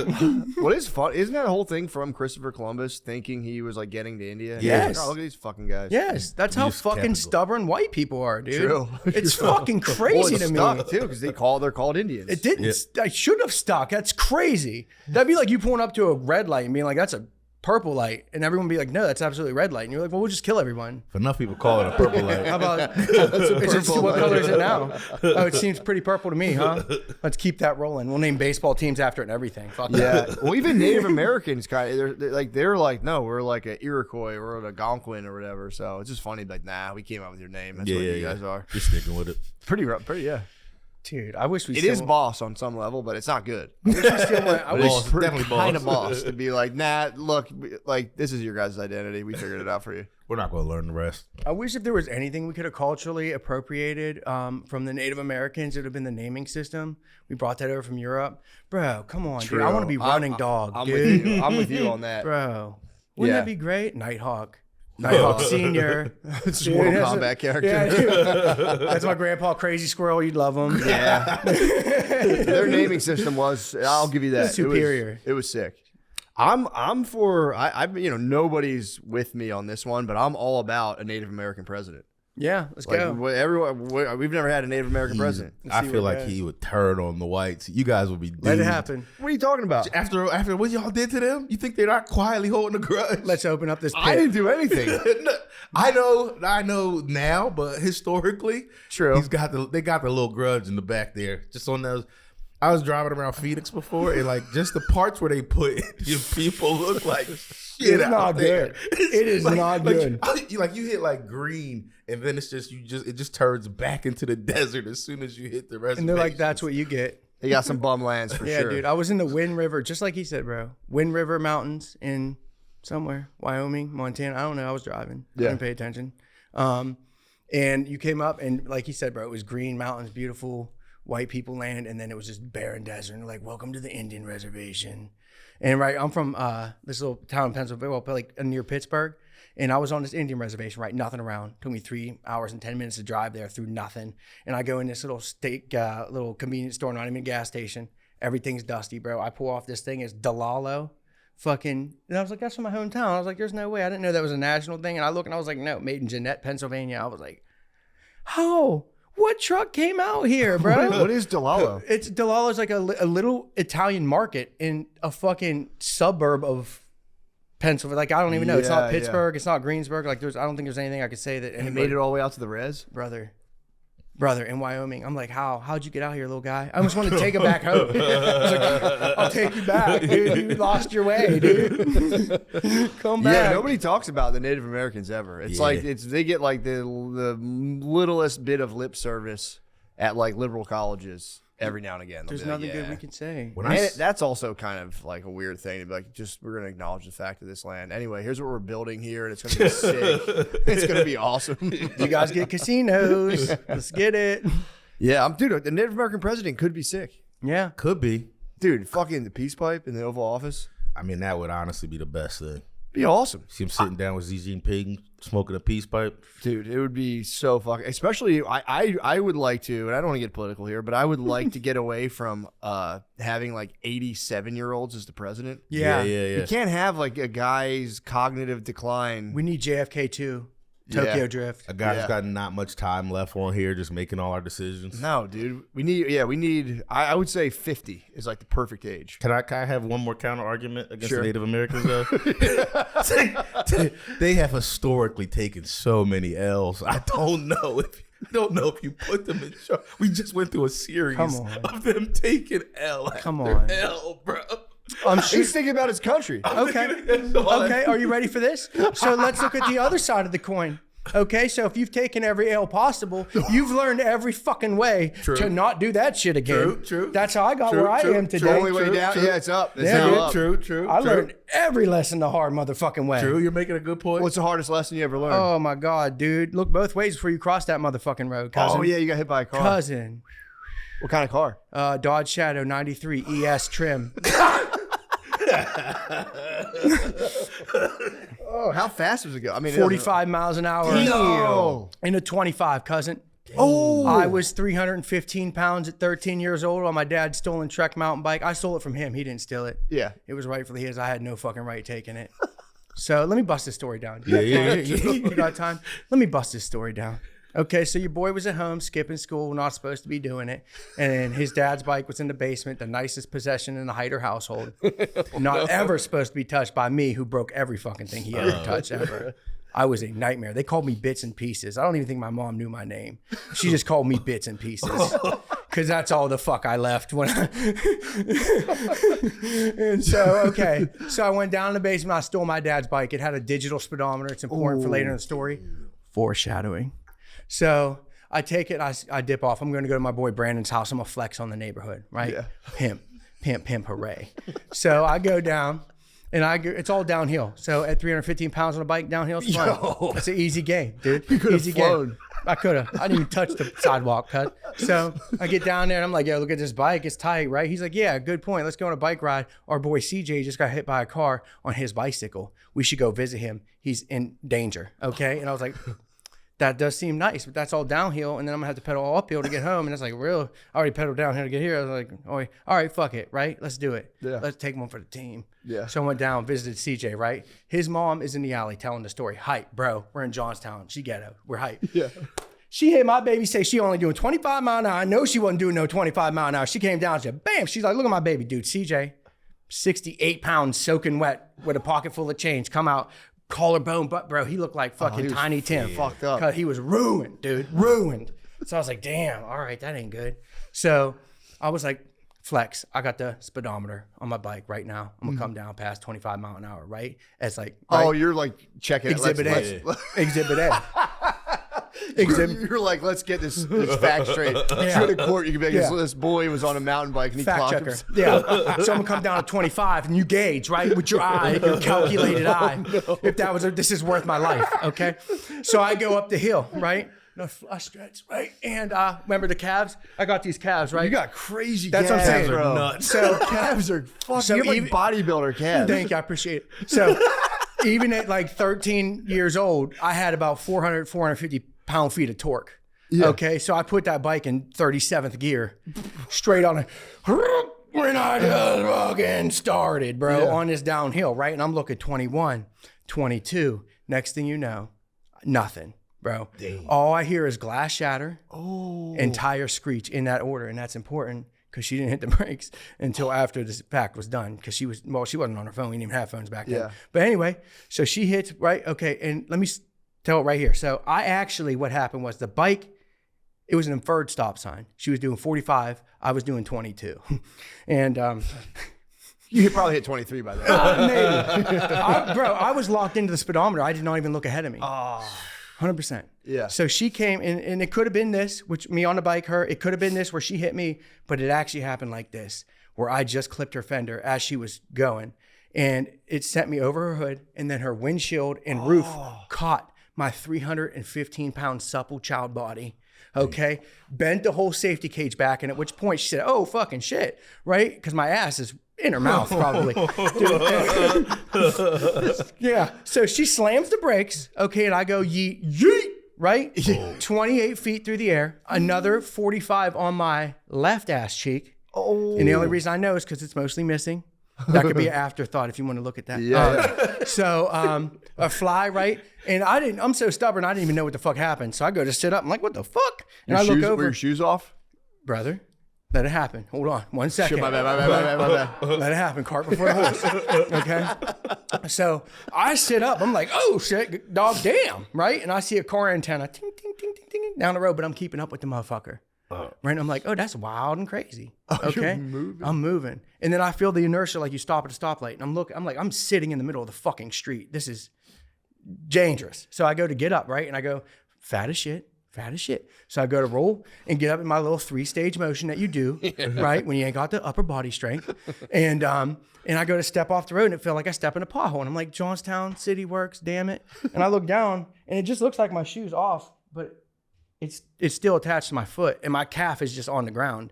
Speaker 2: What is fun? Isn't that a whole thing from Christopher Columbus thinking he was like getting to India?
Speaker 3: Yes.
Speaker 2: Like, oh, look at these fucking guys.
Speaker 3: Yes, that's how
Speaker 4: just kept
Speaker 3: fucking
Speaker 4: it.
Speaker 3: stubborn white people are, dude.
Speaker 2: True.
Speaker 3: It's
Speaker 2: True.
Speaker 3: fucking
Speaker 2: Well,
Speaker 3: crazy
Speaker 2: it's
Speaker 3: to me.
Speaker 2: stuck too because they're called Indians.
Speaker 3: It didn't. I should have stuck. That's crazy. That'd be like you pulling up to a red light and being like, "That's a purple light," and everyone would be like, "No, that's absolutely red light." And you're like, "Well, we'll just kill everyone."
Speaker 4: If enough people call it a purple light.
Speaker 3: How about what color is it now? Oh, it seems pretty purple to me, huh? Let's keep that rolling. We'll name baseball teams after it and everything. Fuck
Speaker 2: Yeah.
Speaker 3: that.
Speaker 2: Well, even Native Americans kind of they're like, no, we're like a Iroquois or an Algonquin or whatever. So it's just funny, like, nah, we came out with your name. That's what you guys are.
Speaker 4: You're sticking with it.
Speaker 2: Pretty yeah.
Speaker 3: Dude, I wish we.
Speaker 2: It is boss on some level, but it's not good.
Speaker 3: I wish we still went. I
Speaker 2: But
Speaker 3: wish.
Speaker 2: it's pretty
Speaker 4: definitely
Speaker 2: kind
Speaker 4: boss.
Speaker 2: of boss to be like, nah, look, like this is your guys' identity. We figured it out for you.
Speaker 4: We're not going to learn the rest.
Speaker 3: I wish if there was anything we could have culturally appropriated from the Native Americans, it would have been the naming system. We brought that over from Europe, bro. Come on, dude. I want to be running dog,
Speaker 2: I'm
Speaker 3: dude.
Speaker 2: with you. I'm with you on that.
Speaker 3: Bro, wouldn't
Speaker 2: Yeah.
Speaker 3: that be great? Nighthawk. Nighthawk Senior.
Speaker 2: It's a Mortal
Speaker 3: Dude,
Speaker 2: Kombat character.
Speaker 3: Yeah, dude. That's my grandpa, Crazy Squirrel. You'd love him.
Speaker 2: Yeah. Their naming system was, I'll give you that.
Speaker 3: Superior.
Speaker 2: It was sick. I'm for, nobody's with me on this one, but I'm all about a Native American president.
Speaker 3: Yeah, let's
Speaker 2: Like
Speaker 3: go.
Speaker 2: we've never had a Native American president.
Speaker 4: I
Speaker 3: see
Speaker 4: feel
Speaker 3: what
Speaker 4: like
Speaker 3: it is.
Speaker 4: he would turn on the whites. You guys would be doomed.
Speaker 3: Let it happen.
Speaker 2: What are you talking about?
Speaker 4: After what y'all did to them, you think they're not quietly holding a grudge?
Speaker 3: Let's open up this pit.
Speaker 2: I didn't do anything.
Speaker 4: I know now, but historically,
Speaker 2: True.
Speaker 4: they got the little grudge in the back there. Just on those. I was driving around Phoenix before, and like just the parts where they put your people look like shit.
Speaker 3: It's
Speaker 4: out
Speaker 3: not
Speaker 4: there.
Speaker 3: good. It is not good.
Speaker 4: You hit like green, and then it just turns back into the desert as soon as you hit the reservation.
Speaker 3: And they're like, that's what you get.
Speaker 2: They got some bum lands for
Speaker 3: Yeah,
Speaker 2: sure.
Speaker 3: dude. I was in the Wind River, just like he said, bro. Wind River Mountains in somewhere, Wyoming, Montana. I don't know. I was driving. I didn't pay attention. And you came up, and like he said, bro, it was green mountains, beautiful white people land, and then it was just barren desert. And like, welcome to the Indian reservation. And right, I'm from this little town in Pennsylvania, well, like near Pittsburgh. And I was on this Indian reservation, right? Nothing around. Took me 3 hours and 10 minutes to drive there through nothing. And I go in this little little convenience store, not even a gas station. Everything's dusty, bro. I pull off this thing. It's Delalo. And I was like, that's from my hometown. I was like, there's no way. I didn't know that was a national thing. And I look and I was like, no, made in Jeanette, Pennsylvania. I was like, how? What truck came out here, bro?
Speaker 2: What is Delalo?
Speaker 3: Delalo's like a little Italian market in a fucking suburb of Pennsylvania. Like, I don't even know. It's not
Speaker 2: Yeah,
Speaker 3: Pittsburgh. It's not Greensburg. Like, I don't think there's anything I could say that.
Speaker 2: And it made it all the way out to the res?
Speaker 3: Brother, in Wyoming. I'm like, how'd you get out here, little guy? I almost wanted to take him back home. I was like, I'll take you back, dude. You lost your way, dude. Come back.
Speaker 2: Yeah, nobody talks about the Native Americans ever. It's like they get like the littlest bit of lip service at like liberal colleges every now and again. They'll
Speaker 3: There's
Speaker 2: be like,
Speaker 3: nothing good we can say.
Speaker 2: And that's also kind of like a weird thing to be like, we're going to acknowledge the fact of this land. Anyway, here's what we're building here, and it's going to be sick. It's going to be awesome.
Speaker 3: You guys get casinos. Let's get it.
Speaker 2: Yeah, dude, the Native American president could be sick.
Speaker 3: Yeah.
Speaker 4: Could be.
Speaker 2: Dude, fucking the peace pipe in the Oval Office.
Speaker 4: I mean, that would honestly be the best thing.
Speaker 2: Be awesome.
Speaker 4: See him sitting down with Xi Jinping, smoking a peace pipe.
Speaker 2: Dude, it would be so fucking, especially I would like to, and I don't want to get political here, but I would like to get away from having like 87-year-olds as the president.
Speaker 3: Yeah.
Speaker 2: You can't have like a guy's cognitive decline.
Speaker 3: We need JFK too. Tokyo Drift.
Speaker 4: A guy who's got not much time left on here, just making all our decisions.
Speaker 2: No, dude. We need. I would say 50 is like the perfect age.
Speaker 4: Can I have one more counter argument against
Speaker 2: Sure.
Speaker 4: the Native Americans though? They have historically taken so many L's. I don't know if you put them in charge. We just went through a series of them taking L.
Speaker 3: Come on.
Speaker 4: L, bro.
Speaker 2: He's thinking about his country.
Speaker 3: Okay, are you ready for this? So let's look at the other side of the coin. Okay, so if you've taken every L possible, you've learned every fucking way to not do that shit again.
Speaker 4: True.
Speaker 3: That's how I got where I am today.
Speaker 2: The only way down. Yeah, it's up. It's now up.
Speaker 4: True.
Speaker 3: I learned every lesson the hard motherfucking way.
Speaker 4: True, you're making a good point.
Speaker 2: What's the hardest lesson you ever learned?
Speaker 3: Oh my God, dude. Look both ways before you cross that motherfucking road, cousin.
Speaker 2: Oh, yeah, you got hit by a car.
Speaker 3: Cousin.
Speaker 2: What kind of car?
Speaker 3: Dodge Shadow 93 ES trim.
Speaker 2: Oh, how fast does it go? I mean,
Speaker 3: 45 miles an hour.
Speaker 2: No.
Speaker 3: In a 25, cousin. Oh. I was 315 pounds at 13 years old on my dad's stolen Trek mountain bike. I stole it from him. He didn't steal it.
Speaker 2: Yeah.
Speaker 3: It was rightfully his. I had no fucking right taking it. So let me bust this story down.
Speaker 4: Yeah.
Speaker 3: You got time? Let me bust this story down. Okay, so your boy was at home skipping school, not supposed to be doing it. And his dad's bike was in the basement, the nicest possession in the Heider household. Not ever supposed to be touched by me, who broke every fucking thing he ever touched ever. I was a nightmare. They called me Bits and Pieces. I don't even think my mom knew my name. She just called me Bits and Pieces. Because that's all the fuck I left when I... And so, okay. So I went down in the basement. I stole my dad's bike. It had a digital speedometer. It's important for later in the story. Foreshadowing. So I take it, I dip off. I'm going to go to my boy Brandon's house. I'm going to flex on the neighborhood, right? Yeah. Pimp, hooray. So I go down, and it's all downhill. So at 315 pounds on a bike, downhill is fun. It's an easy game, dude.
Speaker 2: You could have
Speaker 3: Easy
Speaker 2: flown.
Speaker 3: game. I could have. I didn't even touch the sidewalk cut. So I get down there, and I'm like, yo, look at this bike. It's tight, right? He's like, yeah, good point. Let's go on a bike ride. Our boy CJ just got hit by a car on his bicycle. We should go visit him. He's in danger, okay? And I was like... That does seem nice, but that's all downhill, and then I'm gonna have to pedal all uphill to get home, and it's like, real. I already pedaled down here to get here. I was like, oh, all right, fuck it, right? Let's do it.
Speaker 2: Yeah.
Speaker 3: Let's take one for the team.
Speaker 2: Yeah.
Speaker 3: So I went down, visited CJ, right? His mom is in the alley telling the story. Hype, bro. We're in Johnstown. She ghetto. We're hype.
Speaker 2: Yeah.
Speaker 3: She hit my baby, say she only doing 25 mile an hour. I know she wasn't doing no 25 mile an hour. She came down and said, bam. She's like, look at my baby, dude. CJ, 68 pounds soaking wet with a pocket full of change. Come out. Collarbone, but bro, he looked like fucking Tiny Tim.
Speaker 2: Fucked up.
Speaker 3: Cause he was ruined, dude, ruined. So I was like, damn, all right, that ain't good. So I was like, flex, I got the speedometer on my bike right now. I'm gonna come down past 25 mile an hour, right? It's like, right?
Speaker 2: Oh, you're like checking
Speaker 3: Exhibit
Speaker 2: it.
Speaker 3: A. Exhibit A.
Speaker 2: You're like, let's get this fact straight.
Speaker 3: Yeah.
Speaker 2: Go to court, you can be like,
Speaker 3: Yeah.
Speaker 2: this boy was on a mountain bike and he
Speaker 3: Fact
Speaker 2: clocked
Speaker 3: checker.
Speaker 2: him.
Speaker 3: Yeah. So I'm gonna come down to 25 and you gauge, right? With your eye, your calculated eye. If that was, this is worth my life. Okay. So I go up the hill, right? No flush stretch, right? And remember the calves? I got these calves, right?
Speaker 2: You got crazy
Speaker 3: That's what I'm
Speaker 2: calves,
Speaker 3: saying.
Speaker 2: bro.
Speaker 4: Nuts.
Speaker 3: So
Speaker 2: Calves are fucking.
Speaker 3: So
Speaker 2: You have like
Speaker 3: even-
Speaker 2: bodybuilder calves.
Speaker 3: Thank you, I appreciate it. So even at like 13 years old, I had about 450 pound-feet of torque.
Speaker 2: Yeah.
Speaker 3: Okay, so I put that bike in 37th gear, straight on it. When I just fucking started, bro, on this downhill, right? And I'm looking 21, 22. Next thing you know, nothing, bro. Damn. All I hear is glass shatter and tire screech in that order. And that's important because she didn't hit the brakes until after this pack was done. Because she wasn't on her phone. We didn't even have phones back then.
Speaker 2: Yeah.
Speaker 3: But anyway, so she hits, right? Okay, and let me tell it right here. So what happened was the bike, it was an inferred stop sign. She was doing 45. I was doing 22. And
Speaker 2: You could probably hit 23 by then.
Speaker 3: maybe. I was locked into the speedometer. I did not even look ahead of me. 100%.
Speaker 2: Yeah.
Speaker 3: So she came, and it could have been this, which me on the bike, her. It could have been this where she hit me, but it actually happened like this, where I just clipped her fender as she was going. And it sent me over her hood, and then her windshield and roof caught my 315-pound supple child body. Okay, bent the whole safety cage back, and at which point she said, "Oh fucking shit!" Right? Because my ass is in her mouth, probably. Yeah. So she slams the brakes. Okay, and I go yeet, yeet. Right? 28 feet through the air. Another 45 on my left ass cheek. Oh. And the only reason I know is because it's mostly missing. That could be an afterthought if you want to look at that.
Speaker 2: Yeah.
Speaker 3: So a fly, right? And I'm so stubborn, I didn't even know what the fuck happened. So I go to sit up. I'm like, what the fuck? And I look over.
Speaker 2: Were your shoes off?
Speaker 3: Brother, let it happen. Hold on 1 second.
Speaker 2: Shit, my bad.
Speaker 3: Let it happen. Cart before the horse. Okay. So I sit up. I'm like, oh shit, dog, damn, right? And I see a car antenna, ting, ting, ting, ting, ting, down the road, but I'm keeping up with the motherfucker. Right. And I'm like, oh, that's wild and crazy. Okay. I'm moving. And then I feel the inertia like you stop at a stoplight. And I'm sitting in the middle of the fucking street. This is dangerous. So I go to get up, right? And I go, fat as shit. So I go to roll and get up in my little 3-stage motion that you do, right? When you ain't got the upper body strength. And I go to step off the road and it felt like I step in a pothole. And I'm like, Johnstown City Works, damn it. And I look down and it just looks like my shoe's off, but it's still attached to my foot and my calf is just on the ground.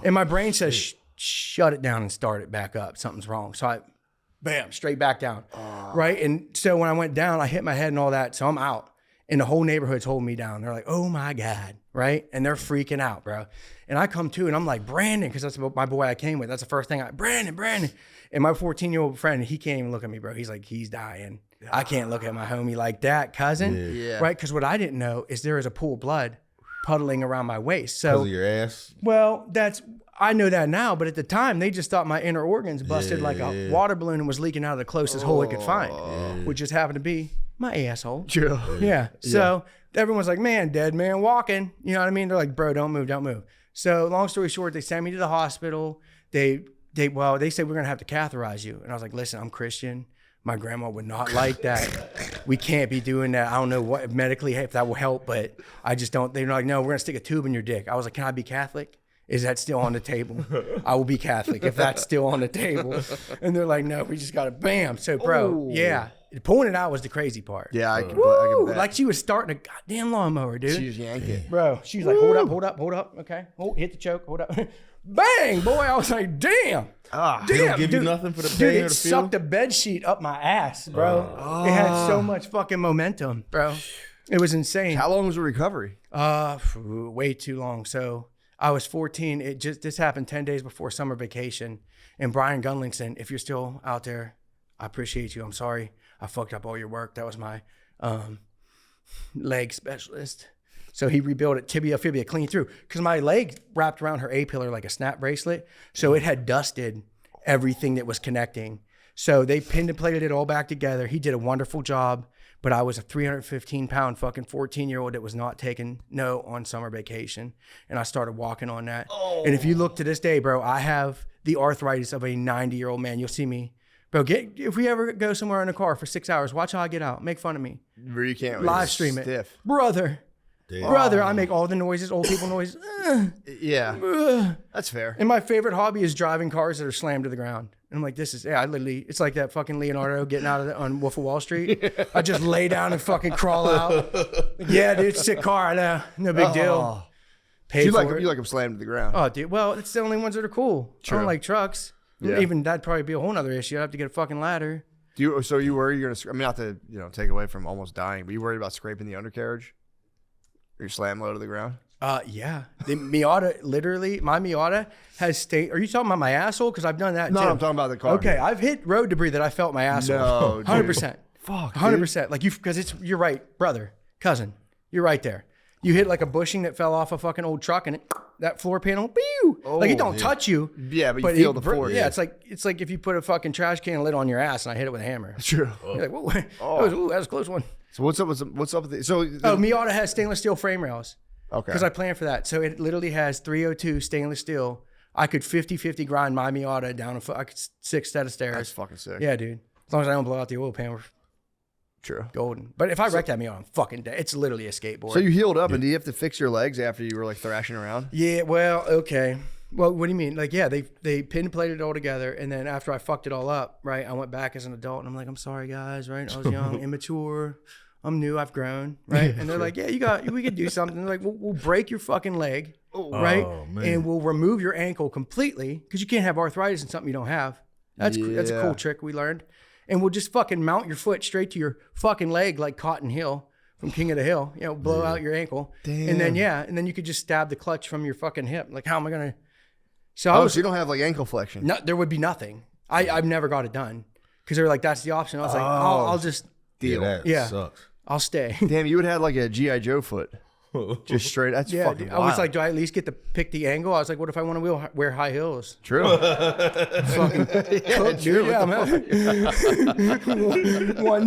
Speaker 3: And my brain says, shut it down and start it back up. Something's wrong. So I, bam, straight back down, right? And so when I went down, I hit my head and all that. So I'm out. And the whole neighborhood's holding me down. They're like, oh my God, right? And they're freaking out, bro. And I come to and I'm like, Brandon, because that's my boy I came with. That's the first thing Brandon. And my 14-year-old friend, he can't even look at me, bro. He's like, he's dying. I can't look at my homie like that, cousin.
Speaker 2: Yeah.
Speaker 3: Right? Because what I didn't know is there is a pool of blood puddling around my waist. So,
Speaker 4: Because of your ass?
Speaker 3: Well, I know that now, but at the time, they just thought my inner organs busted like a water balloon and was leaking out of the closest hole it could find, which just happened to be my asshole.
Speaker 2: True.
Speaker 3: Yeah. So everyone's like, man, dead man walking. You know what I mean? They're like, bro, don't move. So long story short, they sent me to the hospital. They said, we're going to have to catheterize you. And I was like, listen, I'm Christian. My grandma would not like that. We can't be doing that. I don't know what medically if that will help, but I just don't. They're like, no, we're going to stick a tube in your dick. I was like, can I be Catholic? Is that still on the table? I will be Catholic if that's still on the table. And they're like, no, we just got to bam. So, bro, yeah. Pulling it out was the crazy part.
Speaker 2: Yeah, I can bet.
Speaker 3: Like she was starting a goddamn lawnmower, dude.
Speaker 2: She was yanking.
Speaker 3: Bro, she was like, hold up. Okay. Hit the choke. Hold up. Bang, boy. I was like, damn.
Speaker 4: They don't give you nothing for the pain or the feel?
Speaker 3: Sucked the bed sheet up my ass, bro. It had so much fucking momentum, bro. It was insane.
Speaker 2: How long was the recovery?
Speaker 3: Way too long. So I was 14. This happened 10 days before summer vacation. And Brian Gunlingson, if you're still out there, I appreciate you. I'm sorry I fucked up all your work. That was my leg specialist. So he rebuilt it tibia, fibia, clean through. Because my leg wrapped around her A-pillar like a snap bracelet. So it had dusted everything that was connecting. So they pinned and plated it all back together. He did a wonderful job. But I was a 315-pound fucking 14-year-old that was not taking no on summer vacation. And I started walking on that. Oh. And if you look to this day, bro, I have the arthritis of a 90-year-old man. You'll see me. Bro, if we ever go somewhere in a car for 6 hours, watch how I get out. Make fun of me.
Speaker 2: Where you can't
Speaker 3: live stream it.
Speaker 2: Stiff.
Speaker 3: Brother, I make all the noises, old people noises.
Speaker 2: Yeah, that's fair.
Speaker 3: And my favorite hobby is driving cars that are slammed to the ground. And I'm like, it's like that fucking Leonardo getting out of on Wolf of Wall Street. I just lay down and fucking crawl out. Yeah, dude, sick car. I know. No big deal.
Speaker 2: You like them slammed to the ground.
Speaker 3: Oh, dude. Well, it's the only ones that are cool. True. I don't like trucks. Yeah. Even that'd probably be a whole nother issue. I'd have to get a fucking ladder.
Speaker 2: So you worry you're gonna? I mean, not to take away from almost dying, but you worried about scraping the undercarriage? Or you slam low to the ground?
Speaker 3: Yeah. The Miata, literally, my Miata has stayed. Are you talking about my asshole? Because I've done that
Speaker 2: no,
Speaker 3: too.
Speaker 2: I'm talking about the car.
Speaker 3: Okay, I've hit road debris that I felt my asshole.
Speaker 2: No,
Speaker 3: 100%.
Speaker 2: Fuck,
Speaker 3: 100%. Like because you're right, brother, cousin. You're right there. You hit like a bushing that fell off a fucking old truck and that floor panel, pew! Like it don't touch you.
Speaker 2: Yeah, but you feel the force.
Speaker 3: Yeah, it's like if you put a fucking trash can lid on your ass and I hit it with a hammer.
Speaker 2: True.
Speaker 3: You're like, whoa, that was a close one.
Speaker 2: So what's up with it?
Speaker 3: Miata has stainless steel frame rails.
Speaker 2: Okay.
Speaker 3: Because I planned for that. So it literally has 302 stainless steel. I could 50-50 grind my Miata down I could 6 set of stairs.
Speaker 2: That's fucking sick.
Speaker 3: Yeah, dude. As long as I don't blow out the oil pan, we're
Speaker 2: true.
Speaker 3: Golden. But if I wreck that Miata, I'm fucking dead. It's literally a skateboard.
Speaker 2: So you healed up, and do you have to fix your legs after you were like thrashing around?
Speaker 3: Yeah, well, okay. Well, what do you mean? Like, yeah, they pin and plated it all together, and then after I fucked it all up, right, I went back as an adult, and I'm like, I'm sorry, guys, right? I was young, immature. I'm new. I've grown, right? And they're like, yeah, we could do something. They're like, we'll break your fucking leg, right? And we'll remove your ankle completely because you can't have arthritis in something you don't have. That's a cool trick we learned. And we'll just fucking mount your foot straight to your fucking leg like Cotton Hill from King of the Hill. Blow out your ankle. Damn. And then you could just stab the clutch from your fucking hip. Like, how am I gonna? So you
Speaker 2: don't have like ankle flexion?
Speaker 3: No, there would be nothing. I've never got it done because they were like, that's the option. I was like, I'll just
Speaker 4: deal. That sucks.
Speaker 3: I'll stay.
Speaker 2: Damn, you would have had like a G.I. Joe foot. Just straight. That's fucking wild.
Speaker 3: I was like, do I at least get to pick the angle? I was like, what if I want to wear high heels?
Speaker 2: True.
Speaker 3: Fucking cook, dude. Yeah, man. 1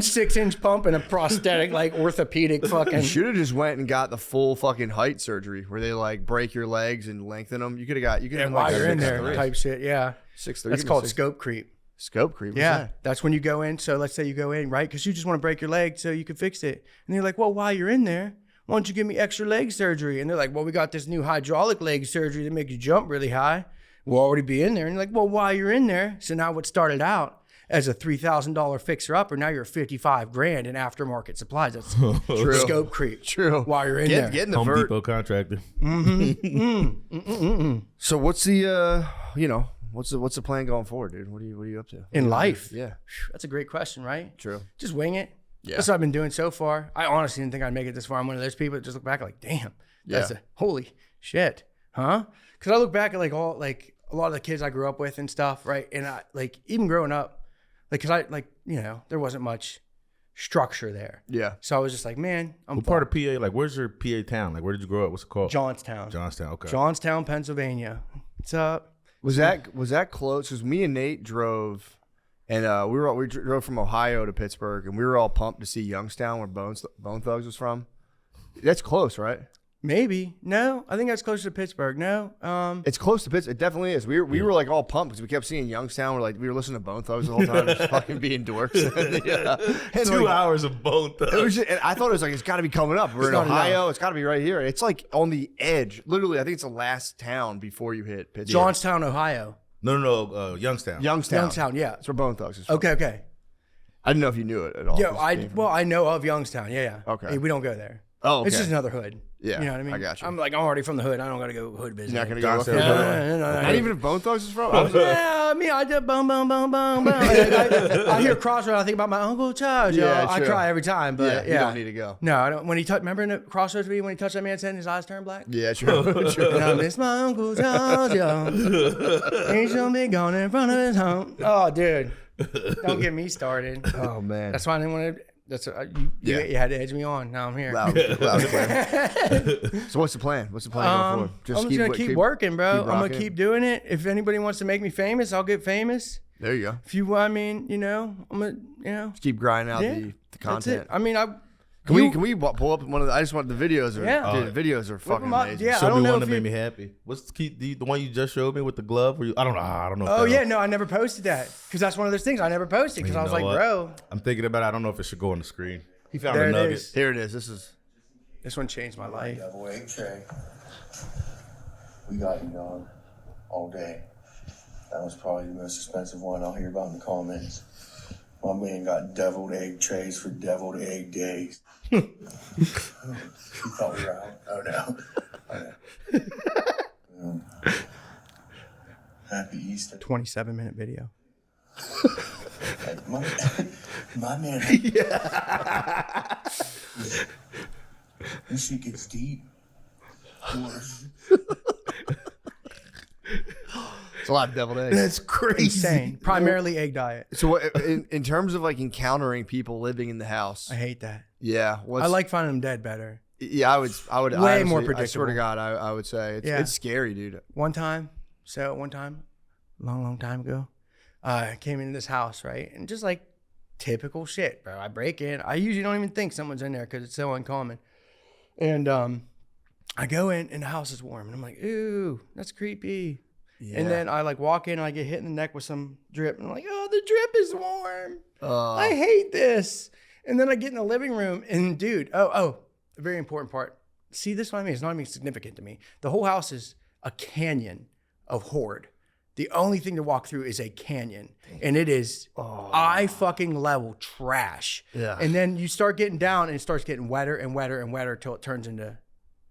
Speaker 3: 6-inch pump and a prosthetic, like orthopedic fucking.
Speaker 2: You should have just went and got the full fucking height surgery where they like break your legs and lengthen them. You could have got. You could have
Speaker 3: while
Speaker 2: like
Speaker 3: you're in there
Speaker 2: 6'3".
Speaker 3: type shit. Yeah.
Speaker 2: 6'3".
Speaker 3: That's called scope creep.
Speaker 2: Scope creep.
Speaker 3: Yeah, that's when you go in. So let's say you go in, right? Because you just want to break your leg so you can fix it. And they're like, well, while you're in there, why don't you give me extra leg surgery? And they're like, well, we got this new hydraulic leg surgery that make you jump really high. We'll already be in there. And you're like, well, while you're in there, so now what started out as a $3,000 fixer-upper, now you're $55,000 in aftermarket supplies. That's
Speaker 2: True.
Speaker 3: Scope creep.
Speaker 2: True.
Speaker 3: While you're in there.
Speaker 2: Getting the
Speaker 4: Home Depot contractor.
Speaker 2: So what's the what's the plan going forward, dude? What are you up to?
Speaker 3: In life?
Speaker 2: Yeah.
Speaker 3: That's a great question, right?
Speaker 2: True.
Speaker 3: Just wing it.
Speaker 2: Yeah.
Speaker 3: That's what I've been doing so far. I honestly didn't think I'd make it this far. I'm one of those people that just look back like, damn, that's holy shit, huh? Because I look back at like a lot of the kids I grew up with and stuff, right? And I like even growing up, like because there wasn't much structure there.
Speaker 2: Yeah.
Speaker 3: So I was just like, man, I'm
Speaker 4: What part of PA? Like, where's your PA town? Like, where did you grow up? What's it called?
Speaker 3: Johnstown.
Speaker 4: Okay.
Speaker 3: Johnstown, Pennsylvania. What's up?
Speaker 2: Was that close? Because me and Nate drove. And we drove from Ohio to Pittsburgh, and we were all pumped to see Youngstown, where Bone Thugs was from. That's close, right?
Speaker 3: Maybe. No, I think that's closer to Pittsburgh. No.
Speaker 2: It's close to Pittsburgh. It definitely is. We were like all pumped because we kept seeing Youngstown. We were listening to Bone Thugs the whole time, just fucking being dorks. And
Speaker 4: 2 hours of Bone Thugs.
Speaker 2: It was and I thought it was like, it's got to be coming up. We're in Ohio. It's got to be right here. It's like on the edge. Literally, I think it's the last town before you hit Pittsburgh.
Speaker 3: Johnstown, Ohio.
Speaker 4: No, Youngstown.
Speaker 3: Youngstown, yeah.
Speaker 2: That's where Bone Thugs is from.
Speaker 3: Okay.
Speaker 2: I didn't know if you knew it at all.
Speaker 3: Yeah, I know of Youngstown. Yeah.
Speaker 2: Okay.
Speaker 3: Hey, we don't go there.
Speaker 2: Oh, okay.
Speaker 3: It's just another hood.
Speaker 2: Yeah,
Speaker 3: you know what I mean.
Speaker 2: I got you.
Speaker 3: I'm already from the hood. I don't got to go hood business.
Speaker 2: You're not gonna
Speaker 4: Johnstown.
Speaker 2: go.
Speaker 3: No.
Speaker 2: Not even if Bone Thugs is from.
Speaker 3: Yeah, I mean, I just boom. I hear Crossroads. I think about my Uncle Charles.
Speaker 2: Yeah,
Speaker 3: I
Speaker 2: true.
Speaker 3: cry every time. But
Speaker 2: You don't need to go.
Speaker 3: No, I don't. When he remember in the Crossroads video when he touched that man's head and his eyes turned black.
Speaker 2: Yeah, true.
Speaker 3: And I miss my Uncle Charles, yo. He should be gone in front of his home. Oh, dude, don't get me started.
Speaker 2: Oh man,
Speaker 3: That's why I didn't want to. That's you had to edge me on. Now I'm here.
Speaker 2: loud clear. So what's the plan? What's the plan going forward?
Speaker 3: I'm just gonna keep working, bro. I'm gonna
Speaker 2: rocking?
Speaker 3: keep doing it. If anybody wants to make me famous, I'll get famous.
Speaker 2: There you go.
Speaker 3: If you, I mean, I'm gonna,
Speaker 2: Just keep grinding out
Speaker 3: yeah,
Speaker 2: the
Speaker 3: that's
Speaker 2: content.
Speaker 3: it. I mean,
Speaker 2: Can we pull up one of the? I just want the videos. Dude, the videos are fucking
Speaker 3: 'em up.
Speaker 2: amazing.
Speaker 3: Yeah. I
Speaker 4: Show
Speaker 3: don't
Speaker 4: me
Speaker 3: know
Speaker 4: one
Speaker 3: if
Speaker 4: that
Speaker 3: you-
Speaker 4: made me happy. What's the one you just showed me with the glove? Where I don't know.
Speaker 3: Oh yeah, no, I never posted that because that's one of those things I never posted because I was like, bro,
Speaker 4: I'm thinking about it. I don't know if it should go on the screen. He found
Speaker 3: There
Speaker 4: a
Speaker 3: it
Speaker 4: nugget.
Speaker 3: is.
Speaker 2: Here it is.
Speaker 3: this one changed my life.
Speaker 1: Double egg tray. We got you, dog, all day. That was probably the most expensive one I'll hear about in the comments. My man got deviled egg trays for deviled egg days. You thought we were out? Oh no. Happy Easter.
Speaker 3: 27-minute video.
Speaker 1: Like, my man. This shit gets deep.
Speaker 2: It's a lot of deviled eggs.
Speaker 4: That's crazy.
Speaker 3: Insane. Primarily egg diet.
Speaker 2: So what, in terms of like encountering people living in the house,
Speaker 3: I hate that.
Speaker 2: yeah,
Speaker 3: I like finding them dead better.
Speaker 2: Yeah, I would.
Speaker 3: Way
Speaker 2: honestly,
Speaker 3: more
Speaker 2: I swear
Speaker 3: predictable.
Speaker 2: to God, I would say it's scary, dude.
Speaker 3: One time, long time ago, I came into this house, right? And just like typical shit, bro. I break in. I usually don't even think someone's in there because it's so uncommon. And I go in and the house is warm. And I'm like, ooh, that's creepy.
Speaker 2: Yeah.
Speaker 3: And then I like walk in and I get hit in the neck with some drip. And I'm like, oh, the drip is warm. I hate this. And then I get in the living room and dude, a very important part. See, this is what I mean. It's not even significant to me. The whole house is a canyon of hoard. The only thing to walk through is a canyon. And it is eye fucking level trash.
Speaker 2: Yeah.
Speaker 3: And then you start getting down and it starts getting wetter and wetter and wetter till it turns into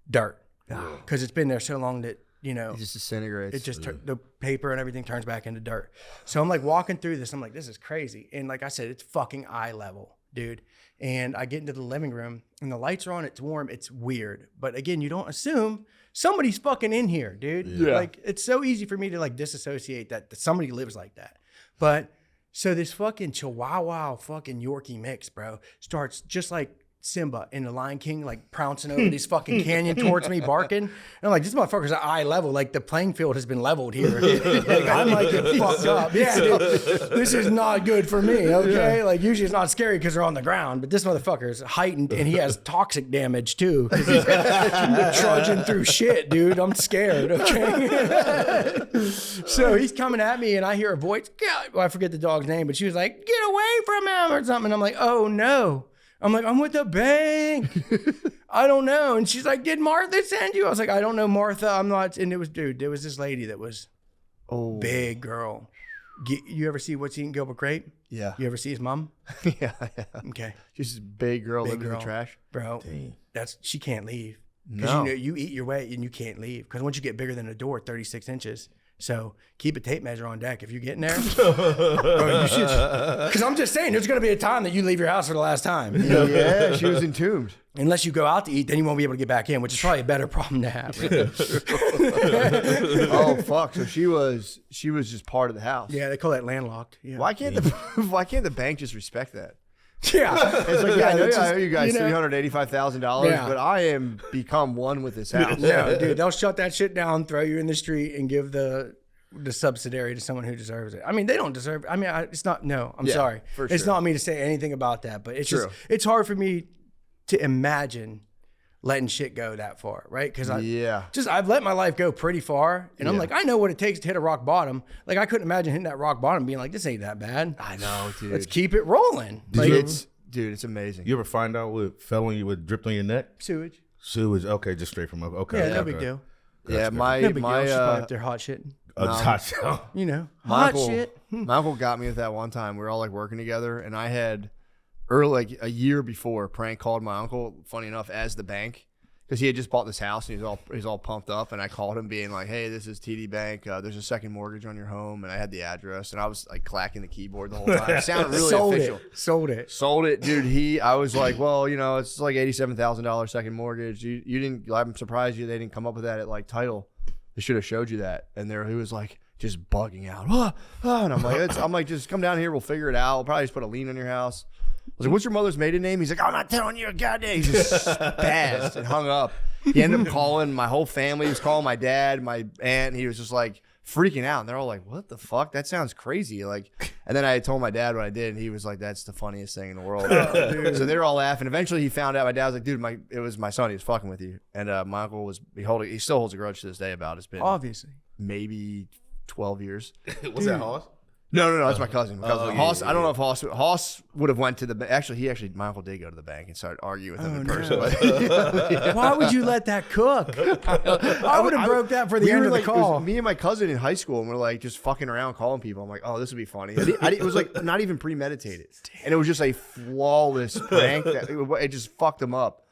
Speaker 3: dirt. Because it's been there so long that,
Speaker 2: It just disintegrates.
Speaker 3: it just the paper and everything turns back into dirt. So I'm like walking through this. I'm like, this is crazy. And like I said, it's fucking eye level, dude. And I get into the living room and the lights are on. It's warm. It's weird. But again, you don't assume somebody's fucking in here, dude.
Speaker 2: Yeah.
Speaker 3: Like it's so easy for me to like disassociate that somebody lives like that. But so this fucking Chihuahua fucking Yorkie mix, bro, starts just like Simba in The Lion King, like pouncing over this fucking canyon towards me, barking. And I'm like, this motherfucker's at eye level. Like the playing field has been leveled here. Like, I'm like, get fucked up. Yeah, dude, this is not good for me. Okay, like usually it's not scary because they're on the ground, but this motherfucker is heightened and he has toxic damage too because he's trudging through shit, dude. I'm scared. Okay, so he's coming at me and I hear a voice. Well, I forget the dog's name, but she was like, "Get away from him" or something. And I'm like, "Oh no." I'm like, "I'm with the bank." I don't know. And she's like, "Did Martha send you?" I was like, "I don't know, Martha. I'm not." And it was, dude, there was this lady that was big girl. You ever see What's Eating Gilbert Grape?
Speaker 2: Yeah.
Speaker 3: You ever see his mom?
Speaker 2: Yeah.
Speaker 3: Okay.
Speaker 2: Just a big girl living in the trash.
Speaker 3: Bro, she can't leave.
Speaker 2: No.
Speaker 3: Because you eat your way and you can't leave. Because once you get bigger than a door, 36 inches. So keep a tape measure on deck if you're getting there. Bro, you should. Because I'm just saying, there's going to be a time that you leave your house for the last time. You know?
Speaker 2: Yeah, she was entombed.
Speaker 3: Unless you go out to eat, then you won't be able to get back in, which is probably a better problem to have.
Speaker 2: Oh fuck! So she was just part of the house.
Speaker 3: Yeah, they call that landlocked. Yeah.
Speaker 2: Why can't the bank just respect that?
Speaker 3: Yeah.
Speaker 2: It's like, I owe you guys $385,000,
Speaker 3: Yeah.
Speaker 2: but I am become one with this house.
Speaker 3: No, dude, they'll shut that shit down, throw you in the street, and give the subsidiary to someone who deserves it. I mean, they don't deserve it. I mean, it's not. No, I'm sorry. It's not me to say anything about that, but it's just it's hard for me to imagine letting shit go that far, right? Because I've let my life go pretty far, and I'm like, I know what it takes to hit a rock bottom. Like, I couldn't imagine hitting that rock bottom, being like, this ain't that bad.
Speaker 2: I know, dude.
Speaker 3: Let's keep it rolling.
Speaker 2: It's amazing.
Speaker 4: You ever find out what fell on you, what dripped on your neck?
Speaker 3: Sewage.
Speaker 4: Okay, just straight from up. Okay.
Speaker 3: Yeah, no big deal.
Speaker 2: Yeah,
Speaker 3: No big deal. She's probably up there hot shitting. You know, hot shit.
Speaker 2: My uncle got me with that one time. We were all like working together, and I had like a year before prank called my uncle, funny enough, as the bank, because he had just bought this house and he's all pumped up, and I called him being like, "Hey, this is TD Bank. There's a second mortgage on your home," and I had the address, and I was like clacking the keyboard the whole time. It sounded really official. Sold it, dude. I was like, well, it's like $87,000 second mortgage. You didn't. I'm surprised they didn't come up with that at like title. They should have showed you that. And he was like just bugging out. And I'm like, just come down here. We'll figure it out. We'll probably just put a lien on your house. I was like, "What's your mother's maiden name?" He's like, "I'm not telling you a goddamn." He just spazzed and hung up. He ended up calling my whole family. He was calling my dad, my aunt. And he was just like freaking out. And they're all like, "What the fuck? That sounds crazy." Like, and then I told my dad what I did, and he was like, "That's the funniest thing in the world." So they were all laughing. Eventually, he found out. My dad was like, "Dude, it was my son. He was fucking with you." And my uncle he still holds a grudge to this day about it. It's been
Speaker 3: Obviously
Speaker 2: maybe 12 years.
Speaker 4: Was that Hoss?
Speaker 2: No, that's my cousin. Hoss, I don't know if Hoss would have went to the bank. Actually, my uncle did go to the bank and started arguing with him in person. But,
Speaker 3: why would you let that cook? I would have broke that for the end of the call.
Speaker 2: It was me and my cousin in high school, and we're like just fucking around calling people. I'm like, "Oh, this would be funny." It was like not even premeditated, and it was just a flawless prank that it just fucked them up.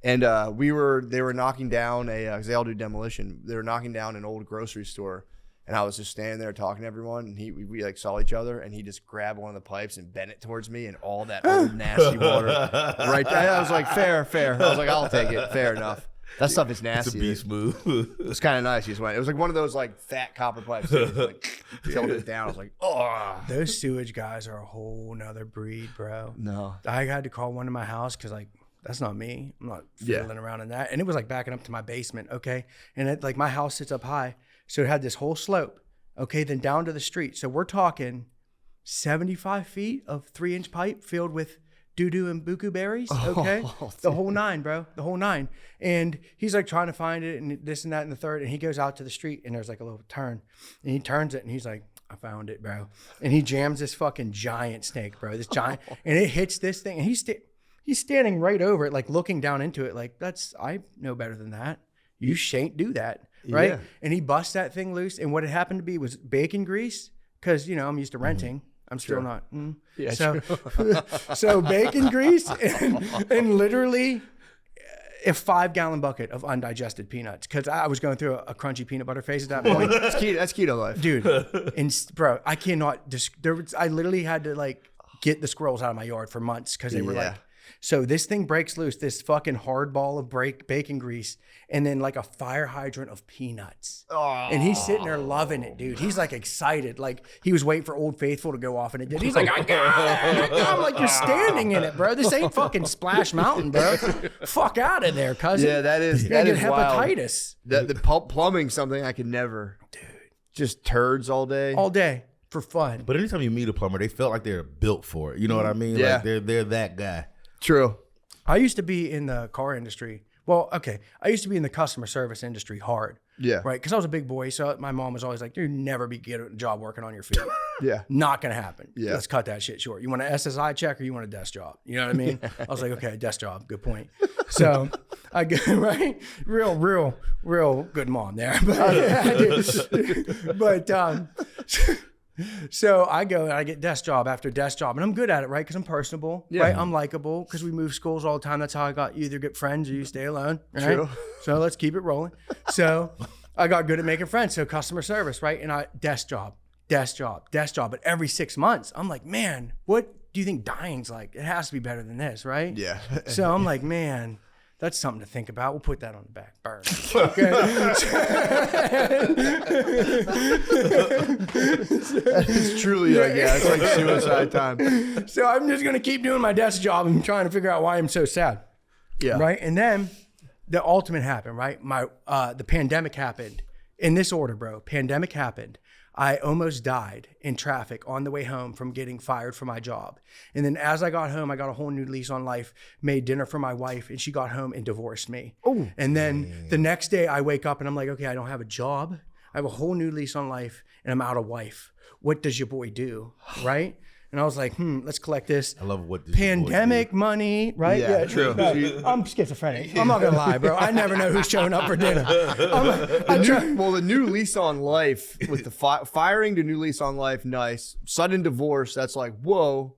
Speaker 2: And they were knocking down because they all do demolition. They were knocking down an old grocery store. And I was just standing there talking to everyone, and we like saw each other, and he just grabbed one of the pipes and bent it towards me, and all that old nasty water right there. I was like, fair. I was like, I'll take it. Fair enough. That stuff is nasty.
Speaker 4: It's a beast move.
Speaker 2: It was kind of nice. It was like one of those like fat copper pipes. So like tilted it down. I was like, oh.
Speaker 3: Those sewage guys are a whole nother breed, bro.
Speaker 2: No.
Speaker 3: I had to call one in my house because like that's not me. I'm not fiddling around in that. And it was like backing up to my basement, okay? And like my house sits up high. So it had this whole slope, okay, then down to the street. So we're talking 75 feet of 3-inch pipe filled with doo-doo and buku berries, okay? The whole nine, bro, the whole nine. And he's like trying to find it and this and that and the third. And he goes out to the street and there's like a little turn. And he turns it and he's like, "I found it, bro." And he jams this fucking giant snake, bro, this giant. And it hits this thing. And he's standing right over it, like looking down into it. Like, I know better than that. You shan't do that. Right. Yeah. And he busts that thing loose. And what it happened to be was bacon grease. Cause I'm used to renting. I'm still not.
Speaker 2: Yeah.
Speaker 3: So bacon grease and literally a 5-gallon bucket of undigested peanuts. Cause I was going through a crunchy peanut butter phase at that point.
Speaker 2: That's keto life.
Speaker 3: Dude. And bro, I cannot, I literally had to like get the squirrels out of my yard for months. Cause they were like, So this thing breaks loose, this fucking hard ball of bacon grease, and then like a fire hydrant of peanuts. Oh. And he's sitting there loving it, dude. He's like excited. Like he was waiting for Old Faithful to go off and it did. He's like, I got it. I'm like, you're standing in it, bro. This ain't fucking Splash Mountain, bro. Fuck out of there, cousin.
Speaker 2: Yeah, that is
Speaker 3: hepatitis.
Speaker 2: The plumbing, something I could never. Dude. Just turds all day.
Speaker 3: All day. For fun.
Speaker 4: But anytime you meet a plumber, they felt like they're built for it. You know what I mean?
Speaker 2: Yeah.
Speaker 4: Like they're that guy.
Speaker 2: True.
Speaker 3: I used to be in the car industry. Well, okay. I used to be in the customer service industry hard.
Speaker 2: Yeah.
Speaker 3: Right? Because I was a big boy. So my mom was always like, you'll never get a job working on your feet.
Speaker 2: Yeah.
Speaker 3: Not going to happen.
Speaker 2: Yeah.
Speaker 3: Let's cut that shit short. You want an SSI check or you want a desk job? You know what I mean? I was like, okay, desk job. Good point. So I go, right? Real good mom there. But so I go and I get desk job after desk job, and I'm good at it, right? Because I'm personable, right? I'm likable because we move schools all the time. That's how I got you either get friends or you stay alone, right? True. So let's keep it rolling. So I got good at making friends. So customer service, right? And I desk job. But every 6 months, I'm like, man, what do you think dying's like? It has to be better than this, right?
Speaker 2: Yeah.
Speaker 3: So I'm like, man, that's something to think about. We'll put that on the back burner. Okay.
Speaker 2: It's truly like, yeah, it's like suicide time.
Speaker 3: So I'm just going to keep doing my desk job and trying to figure out why I'm so sad.
Speaker 2: Yeah.
Speaker 3: Right. And then the ultimate happened, right? The pandemic happened in this order, bro. Pandemic happened. I almost died in traffic on the way home from getting fired from my job. And then as I got home, I got a whole new lease on life, made dinner for my wife, and she got home and divorced me. Oh. And then the next day I wake up and I'm like, okay, I don't have a job. I have a whole new lease on life and I'm out of wife. What does your boy do? Right? And I was like, let's collect this.
Speaker 4: I love what this
Speaker 3: pandemic money, right?
Speaker 2: Yeah, true.
Speaker 3: No, I'm schizophrenic. I'm not gonna lie, bro. I never know who's showing up for dinner.
Speaker 2: The new lease on life with the firing to new lease on life, nice. Sudden divorce, that's like, whoa.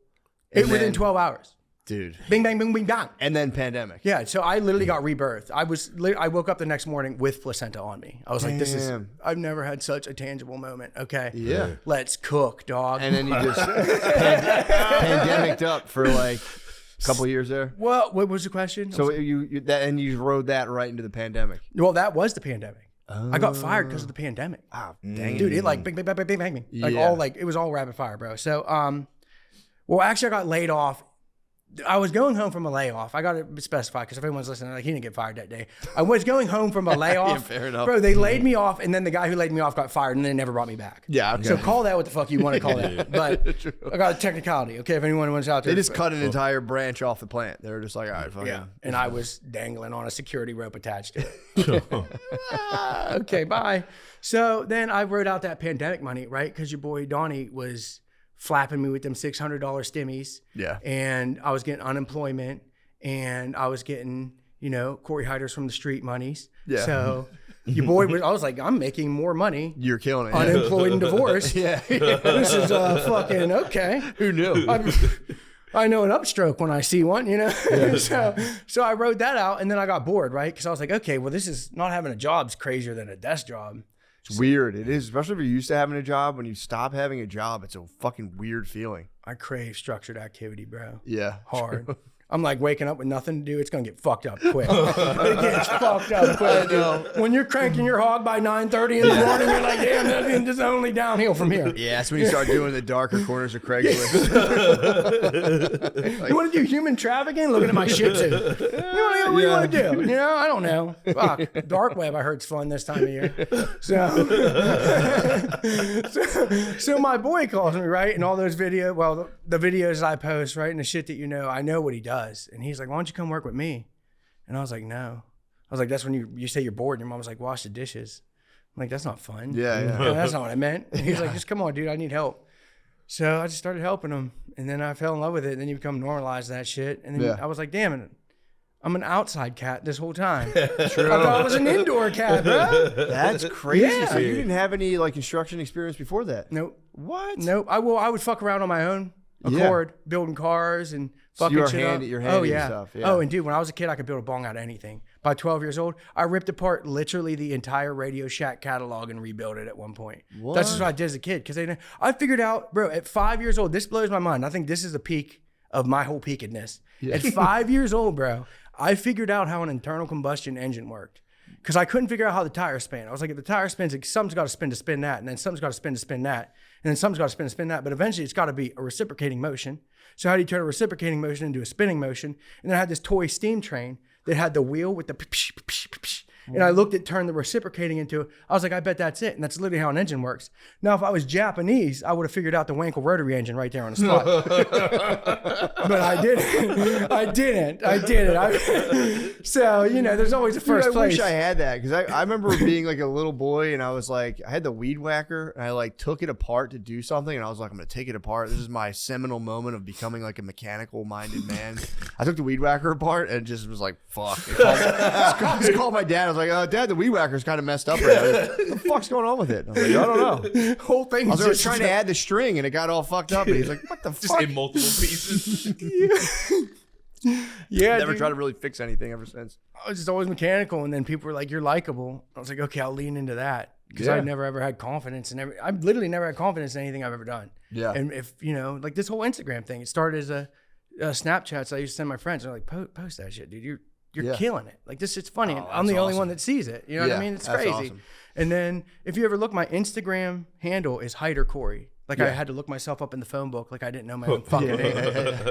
Speaker 3: Within 12 hours.
Speaker 2: Dude.
Speaker 3: Bing, bang, bing, bing, bang.
Speaker 2: And then pandemic.
Speaker 3: Yeah, so I literally got rebirthed. I woke up the next morning with placenta on me. I was like, I've never had such a tangible moment. Okay.
Speaker 2: Yeah.
Speaker 3: Let's cook, dog.
Speaker 2: And then you just pandemic'd up for like a couple of years there.
Speaker 3: Well, what was the question?
Speaker 2: So you rode that right into the pandemic.
Speaker 3: Well, that was the pandemic. I got fired because of the pandemic.
Speaker 2: Oh, dang.
Speaker 3: Dude, it like bang, bang, bang, bang, bang, bang. Like it was all rapid fire, bro. So, well, actually I got laid off. I was going home from a layoff. I got to specify because if anyone's listening, like he didn't get fired that day. I was going home from a layoff.
Speaker 2: Yeah, fair enough.
Speaker 3: Bro, they laid me off, and then the guy who laid me off got fired, and then they never brought me back.
Speaker 2: Yeah. Okay.
Speaker 3: So call that what the fuck you want to call that. But I got a technicality. Okay, if anyone wants out there,
Speaker 2: they just cut an entire branch off the plant. They were just like, all right, fuck it.
Speaker 3: And I was dangling on a security rope attached to it. Okay, bye. So then I wrote out that pandemic money, right? Because your boy Donnie was flapping me with them $600 stimmies.
Speaker 2: Yeah.
Speaker 3: And I was getting unemployment and I was getting, Corey Heider's from the street monies.
Speaker 2: Yeah.
Speaker 3: So your boy I was like, I'm making more money.
Speaker 2: You're killing it.
Speaker 3: Unemployed and divorced.
Speaker 2: Yeah.
Speaker 3: This is fucking okay.
Speaker 2: Who knew?
Speaker 3: I know an upstroke when I see one, Yeah. So I wrote that out and then I got bored, right? Because I was like, okay, well, this is not having a job's crazier than a desk job.
Speaker 2: It's weird. It is, especially if you're used to having a job. When you stop having a job, it's a fucking weird feeling.
Speaker 3: I crave structured activity, bro.
Speaker 2: Yeah.
Speaker 3: Hard. I'm like waking up with nothing to do. It's going to get fucked up quick. It gets fucked up quick. When you're cranking your hog by 9:30 in the morning, you're like, damn, this is only downhill from here.
Speaker 2: Yeah, that's when you start doing the darker corners of Craigslist.
Speaker 3: You want to do human trafficking? Looking at my shit too. What do you want to do? I don't know. Fuck. Dark web, I heard, is fun this time of year. So my boy calls me, right? And all those videos, the videos I post, right? And the shit that I know what he does. And he's like, why don't you come work with me? And I was like, no. I was like, that's when you say you're bored. And your mom was like, wash the dishes. I'm like, that's not fun.
Speaker 2: Yeah.
Speaker 3: That's not what I meant. And he's like, just come on, dude. I need help. So I just started helping him. And then I fell in love with it. And then you become normalized that shit. And then I was like, damn it. I'm an outside cat this whole time. True. I thought I was an indoor cat, bro.
Speaker 2: That's crazy.
Speaker 3: Yeah.
Speaker 2: So you didn't have any construction experience before that?
Speaker 3: Nope.
Speaker 2: What?
Speaker 3: Nope. I would fuck around on my own accord, building cars and fucking shit up.
Speaker 2: You're handy stuff. Yeah.
Speaker 3: Oh, and dude, when I was a kid, I could build a bong out of anything. By 12 years old, I ripped apart literally the entire Radio Shack catalog and rebuilt it at one point. What? That's just what I did as a kid. Because I figured out, bro, at 5 years old, this blows my mind. I think this is the peak of my whole peakedness. At 5 years old, bro, I figured out how an internal combustion engine worked. Because I couldn't figure out how the tire spin. I was like, if the tire spins, something's got to spin that, and then something's got to spin to spin that, and then something's got to spin that. But eventually, it's got to be a reciprocating motion. So how do you turn a reciprocating motion into a spinning motion? And then I had this toy steam train that had the wheel with the and I looked at turned the reciprocating into, I was like, I bet that's it. And that's literally how an engine works. Now, if I was Japanese, I would have figured out the Wankel rotary engine right there on the spot. But I didn't. I didn't. So, you know, there's always a first place.
Speaker 2: I wish I had that, because I remember being like a little boy, and I was like, I had the weed whacker, and I like took it apart to do something, and I was like, I'm going to take it apart. This is my seminal moment of becoming like a mechanical minded man. I took the weed whacker apart and just was like, fuck. I called my dad. I was like, Dad, the weed whacker's kind of messed up right now. What the fuck's going on with it? I was like, I don't know.
Speaker 3: Whole thing.
Speaker 2: I was just trying to add the string, and it got all fucked up. And he's like, what the
Speaker 4: Just
Speaker 2: fuck?
Speaker 4: in multiple pieces.
Speaker 3: Yeah,
Speaker 2: Never
Speaker 3: dude.
Speaker 2: tried to really fix anything ever since.
Speaker 3: I was just always mechanical, and then people were like, "You're likable." I was like, "Okay, I'll lean into that," because I never ever had confidence in I literally never had confidence in anything I've ever done.
Speaker 2: Yeah.
Speaker 3: And if you know, like this whole Instagram thing, it started as a Snapchat. So I used to send my friends, and they're like, "Post that shit, dude. You're killing it. Like this shit's funny. And I'm the only one that sees it. You know what I mean? It's crazy."
Speaker 2: Awesome.
Speaker 3: And then if you ever look, my Instagram handle is Heider Corey. Like I had to look myself up in the phone book, like I didn't know my own fucking name.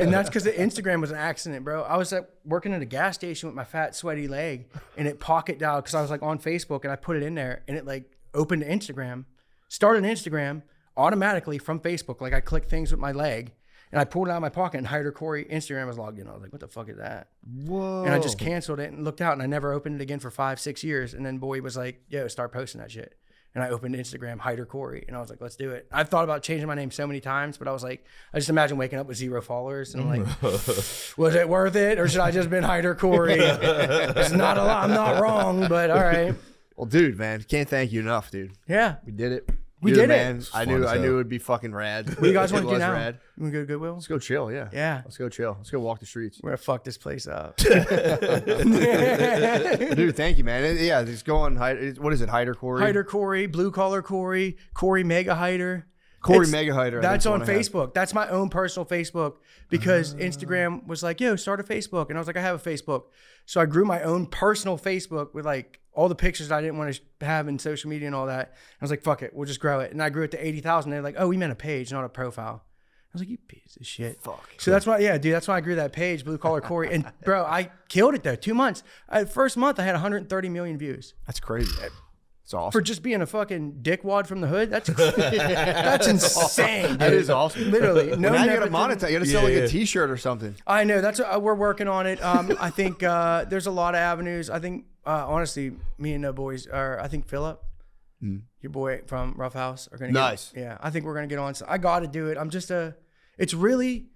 Speaker 3: And that's because the Instagram was an accident, bro. I was working at a gas station with my fat, sweaty leg, and it pocket dialed because I was like on Facebook, and I put it in there, and it like opened Instagram, started Instagram automatically from Facebook. Like I clicked things with my leg, and I pulled it out of my pocket, and Heider Corey Instagram was logged in. I was like, what the fuck is that?
Speaker 2: Whoa.
Speaker 3: And I just canceled it and looked out, and I never opened it again for 5-6 years. And then Boy was like, yo, start posting that shit. And I opened Instagram, Heider Corey, and I was like, let's do it. I've thought about changing my name so many times, but I was like, I just imagine waking up with 0 followers, and I'm like, was it worth it, or should I just been Heider Corey? It's not a lot. I'm not wrong, but all right.
Speaker 2: Well, dude, man, can't thank you enough, dude.
Speaker 3: Yeah.
Speaker 2: We did it.
Speaker 3: We did it.
Speaker 2: man. I knew
Speaker 4: as hell.
Speaker 2: it would be fucking rad.
Speaker 3: What do you guys want
Speaker 2: It
Speaker 3: to do
Speaker 2: was
Speaker 3: now?
Speaker 2: rad.
Speaker 3: You want to go to Goodwill?
Speaker 2: Let's go chill, yeah.
Speaker 3: Yeah.
Speaker 2: Let's go chill. Let's go walk the streets.
Speaker 3: We're going to fuck this place up.
Speaker 2: Dude, thank you, man. Yeah, just go on. What is it, Heider Corey?
Speaker 3: Heider Corey, Blue Collar Corey, Corey Mega Heider.
Speaker 2: Corey
Speaker 3: It's-
Speaker 2: Mega Heider.
Speaker 3: That's on Facebook. That's my own personal Facebook, because Instagram was like, yo, start a Facebook. And I was like, I have a Facebook. So I grew my own personal Facebook with like all the pictures I didn't want to have in social media and all that. I was like, fuck it, we'll just grow it. And I grew it to 80,000. They're like, oh, we meant a page, not a profile. I was like, you piece of shit.
Speaker 2: Fuck.
Speaker 3: So that's why, yeah, dude, that's why I grew that page, Blue Collar Corey. And bro, I killed it though. 2 months. First month, I had 130 million views.
Speaker 2: That's crazy. It's awesome.
Speaker 3: For just being a fucking dickwad from the hood, that's insane. Dude.
Speaker 2: That is awesome.
Speaker 3: Literally,
Speaker 2: Well,
Speaker 3: no.
Speaker 2: now you gotta
Speaker 3: nepotism.
Speaker 2: monetize. You gotta sell like a T-shirt or something.
Speaker 3: I know that's we're working on it. I think there's a lot of avenues. I think honestly, me and the boys are. I think Philip, your boy from Rough House, are gonna.
Speaker 2: Nice.
Speaker 3: Yeah, I think we're gonna get on. So I got to do it. I'm just It's really.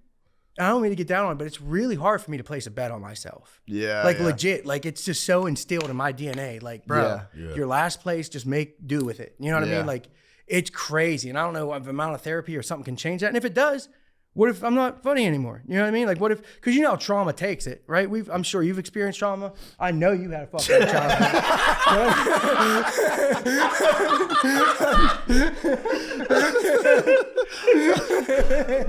Speaker 3: I don't mean to get down on it, but it's really hard for me to place a bet on myself.
Speaker 2: Yeah.
Speaker 3: Like
Speaker 2: yeah.
Speaker 3: legit, like it's just so instilled in my DNA. Like, bro,
Speaker 4: Yeah.
Speaker 3: your last place, just make do with it. You know what I
Speaker 2: Yeah.
Speaker 3: mean? Like, it's crazy, and I don't know if amount of therapy or something can change that. And if it does, what if I'm not funny anymore? You know what I mean? Like, what if? Because you know how trauma takes it, right? I'm sure you've experienced trauma. I know you had a fucking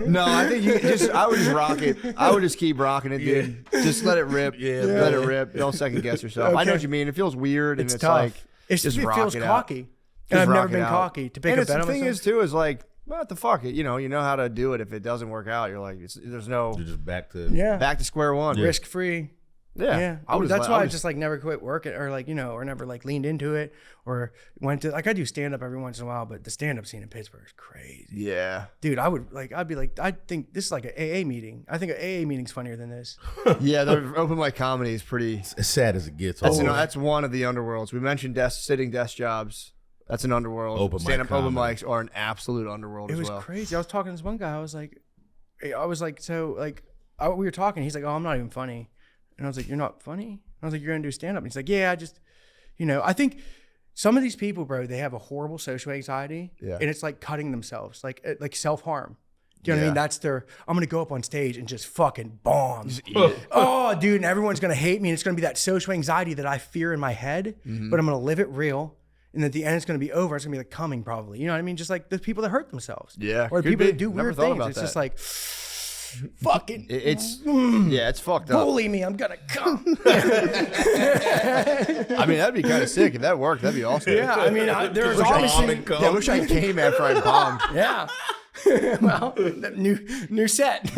Speaker 2: No, I think I would just rock it. I would just keep rocking it, dude. Just let it rip. Let it rip. Don't second guess yourself. I know what you mean. It feels weird, and it's
Speaker 3: tough.
Speaker 2: like
Speaker 3: It
Speaker 2: just rock
Speaker 3: feels
Speaker 2: it out.
Speaker 3: cocky.
Speaker 2: Just
Speaker 3: And I've never
Speaker 2: rock it
Speaker 3: been
Speaker 2: out.
Speaker 3: cocky to pick
Speaker 2: And
Speaker 3: a bet
Speaker 2: the
Speaker 3: on
Speaker 2: thing
Speaker 3: myself.
Speaker 2: is too is like, what the fuck? You know how to do it. If it doesn't work out, you're like, there's no
Speaker 4: You're just back to
Speaker 2: back to square one.
Speaker 3: risk free.
Speaker 2: Yeah.
Speaker 3: That's why I just like never quit working or like, or never like leaned into it or went to like, I do stand up every once in a while, but the stand up scene in Pittsburgh is crazy.
Speaker 2: Yeah.
Speaker 3: Dude, I'd be like, I think this is like an AA meeting. I think an AA meeting's funnier than this.
Speaker 2: Yeah. The open mic comedy is pretty.
Speaker 4: as sad as it gets.
Speaker 2: That's,
Speaker 4: always.
Speaker 2: that's one of the underworlds. We mentioned sitting desk jobs. That's an underworld.
Speaker 4: Open mic
Speaker 2: Stand-up open
Speaker 4: comedy.
Speaker 2: mics are an absolute underworld
Speaker 3: It
Speaker 2: as
Speaker 3: was
Speaker 2: well.
Speaker 3: crazy. I was talking to this one guy. I was like, we were talking. He's like, oh, I'm not even funny. And I was like, you're not funny? I was like, you're going to do stand up? And he's like, yeah, I just, I think some of these people, bro, they have a horrible social anxiety.
Speaker 2: Yeah.
Speaker 3: And it's like cutting themselves, like self-harm. Do you know what I mean?
Speaker 2: Yeah.
Speaker 3: That's I'm going to go up on stage and just fucking bomb. Oh, dude, and everyone's going to hate me. And it's going to be that social anxiety that I fear in my head, but I'm going to live it real. And at the end, it's going to be over. It's going to be like coming probably. You know what I mean? Just like the people that hurt themselves.
Speaker 2: Yeah,
Speaker 3: Or the
Speaker 2: could
Speaker 3: people
Speaker 2: be.
Speaker 3: that do
Speaker 2: Never
Speaker 3: weird
Speaker 2: thought
Speaker 3: things.
Speaker 2: about
Speaker 3: It's
Speaker 2: that.
Speaker 3: just like, fucking
Speaker 2: It's fucked up.
Speaker 3: bully me. I'm gonna come.
Speaker 2: I mean, that'd be kind of sick if that worked. That'd be awesome.
Speaker 3: Yeah, I mean, there's
Speaker 4: Wish I
Speaker 3: obviously
Speaker 4: bombed and come.
Speaker 2: Yeah, I wish I came after I bombed.
Speaker 3: yeah. Well, new set.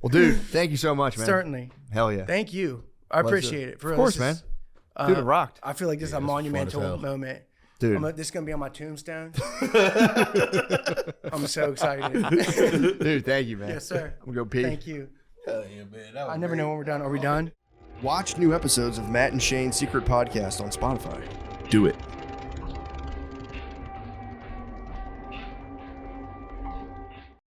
Speaker 2: Well, dude, thank you so much, man.
Speaker 3: Certainly.
Speaker 2: Hell yeah.
Speaker 3: Thank you. I appreciate it. For
Speaker 2: Of course, man. Dude, it rocked.
Speaker 3: I feel like this is a monumental
Speaker 4: hell.
Speaker 3: moment.
Speaker 2: Dude.
Speaker 3: This is going to be on my tombstone. I'm so excited.
Speaker 2: Dude, thank you, man.
Speaker 3: Yes, sir.
Speaker 2: I'm going to go pee.
Speaker 3: Thank you.
Speaker 4: Hell yeah, man. That was
Speaker 3: I never
Speaker 4: great.
Speaker 3: know when we're done. Are we done?
Speaker 2: Watch new episodes of Matt and Shane's Secret Podcast on Spotify.
Speaker 1: Do it.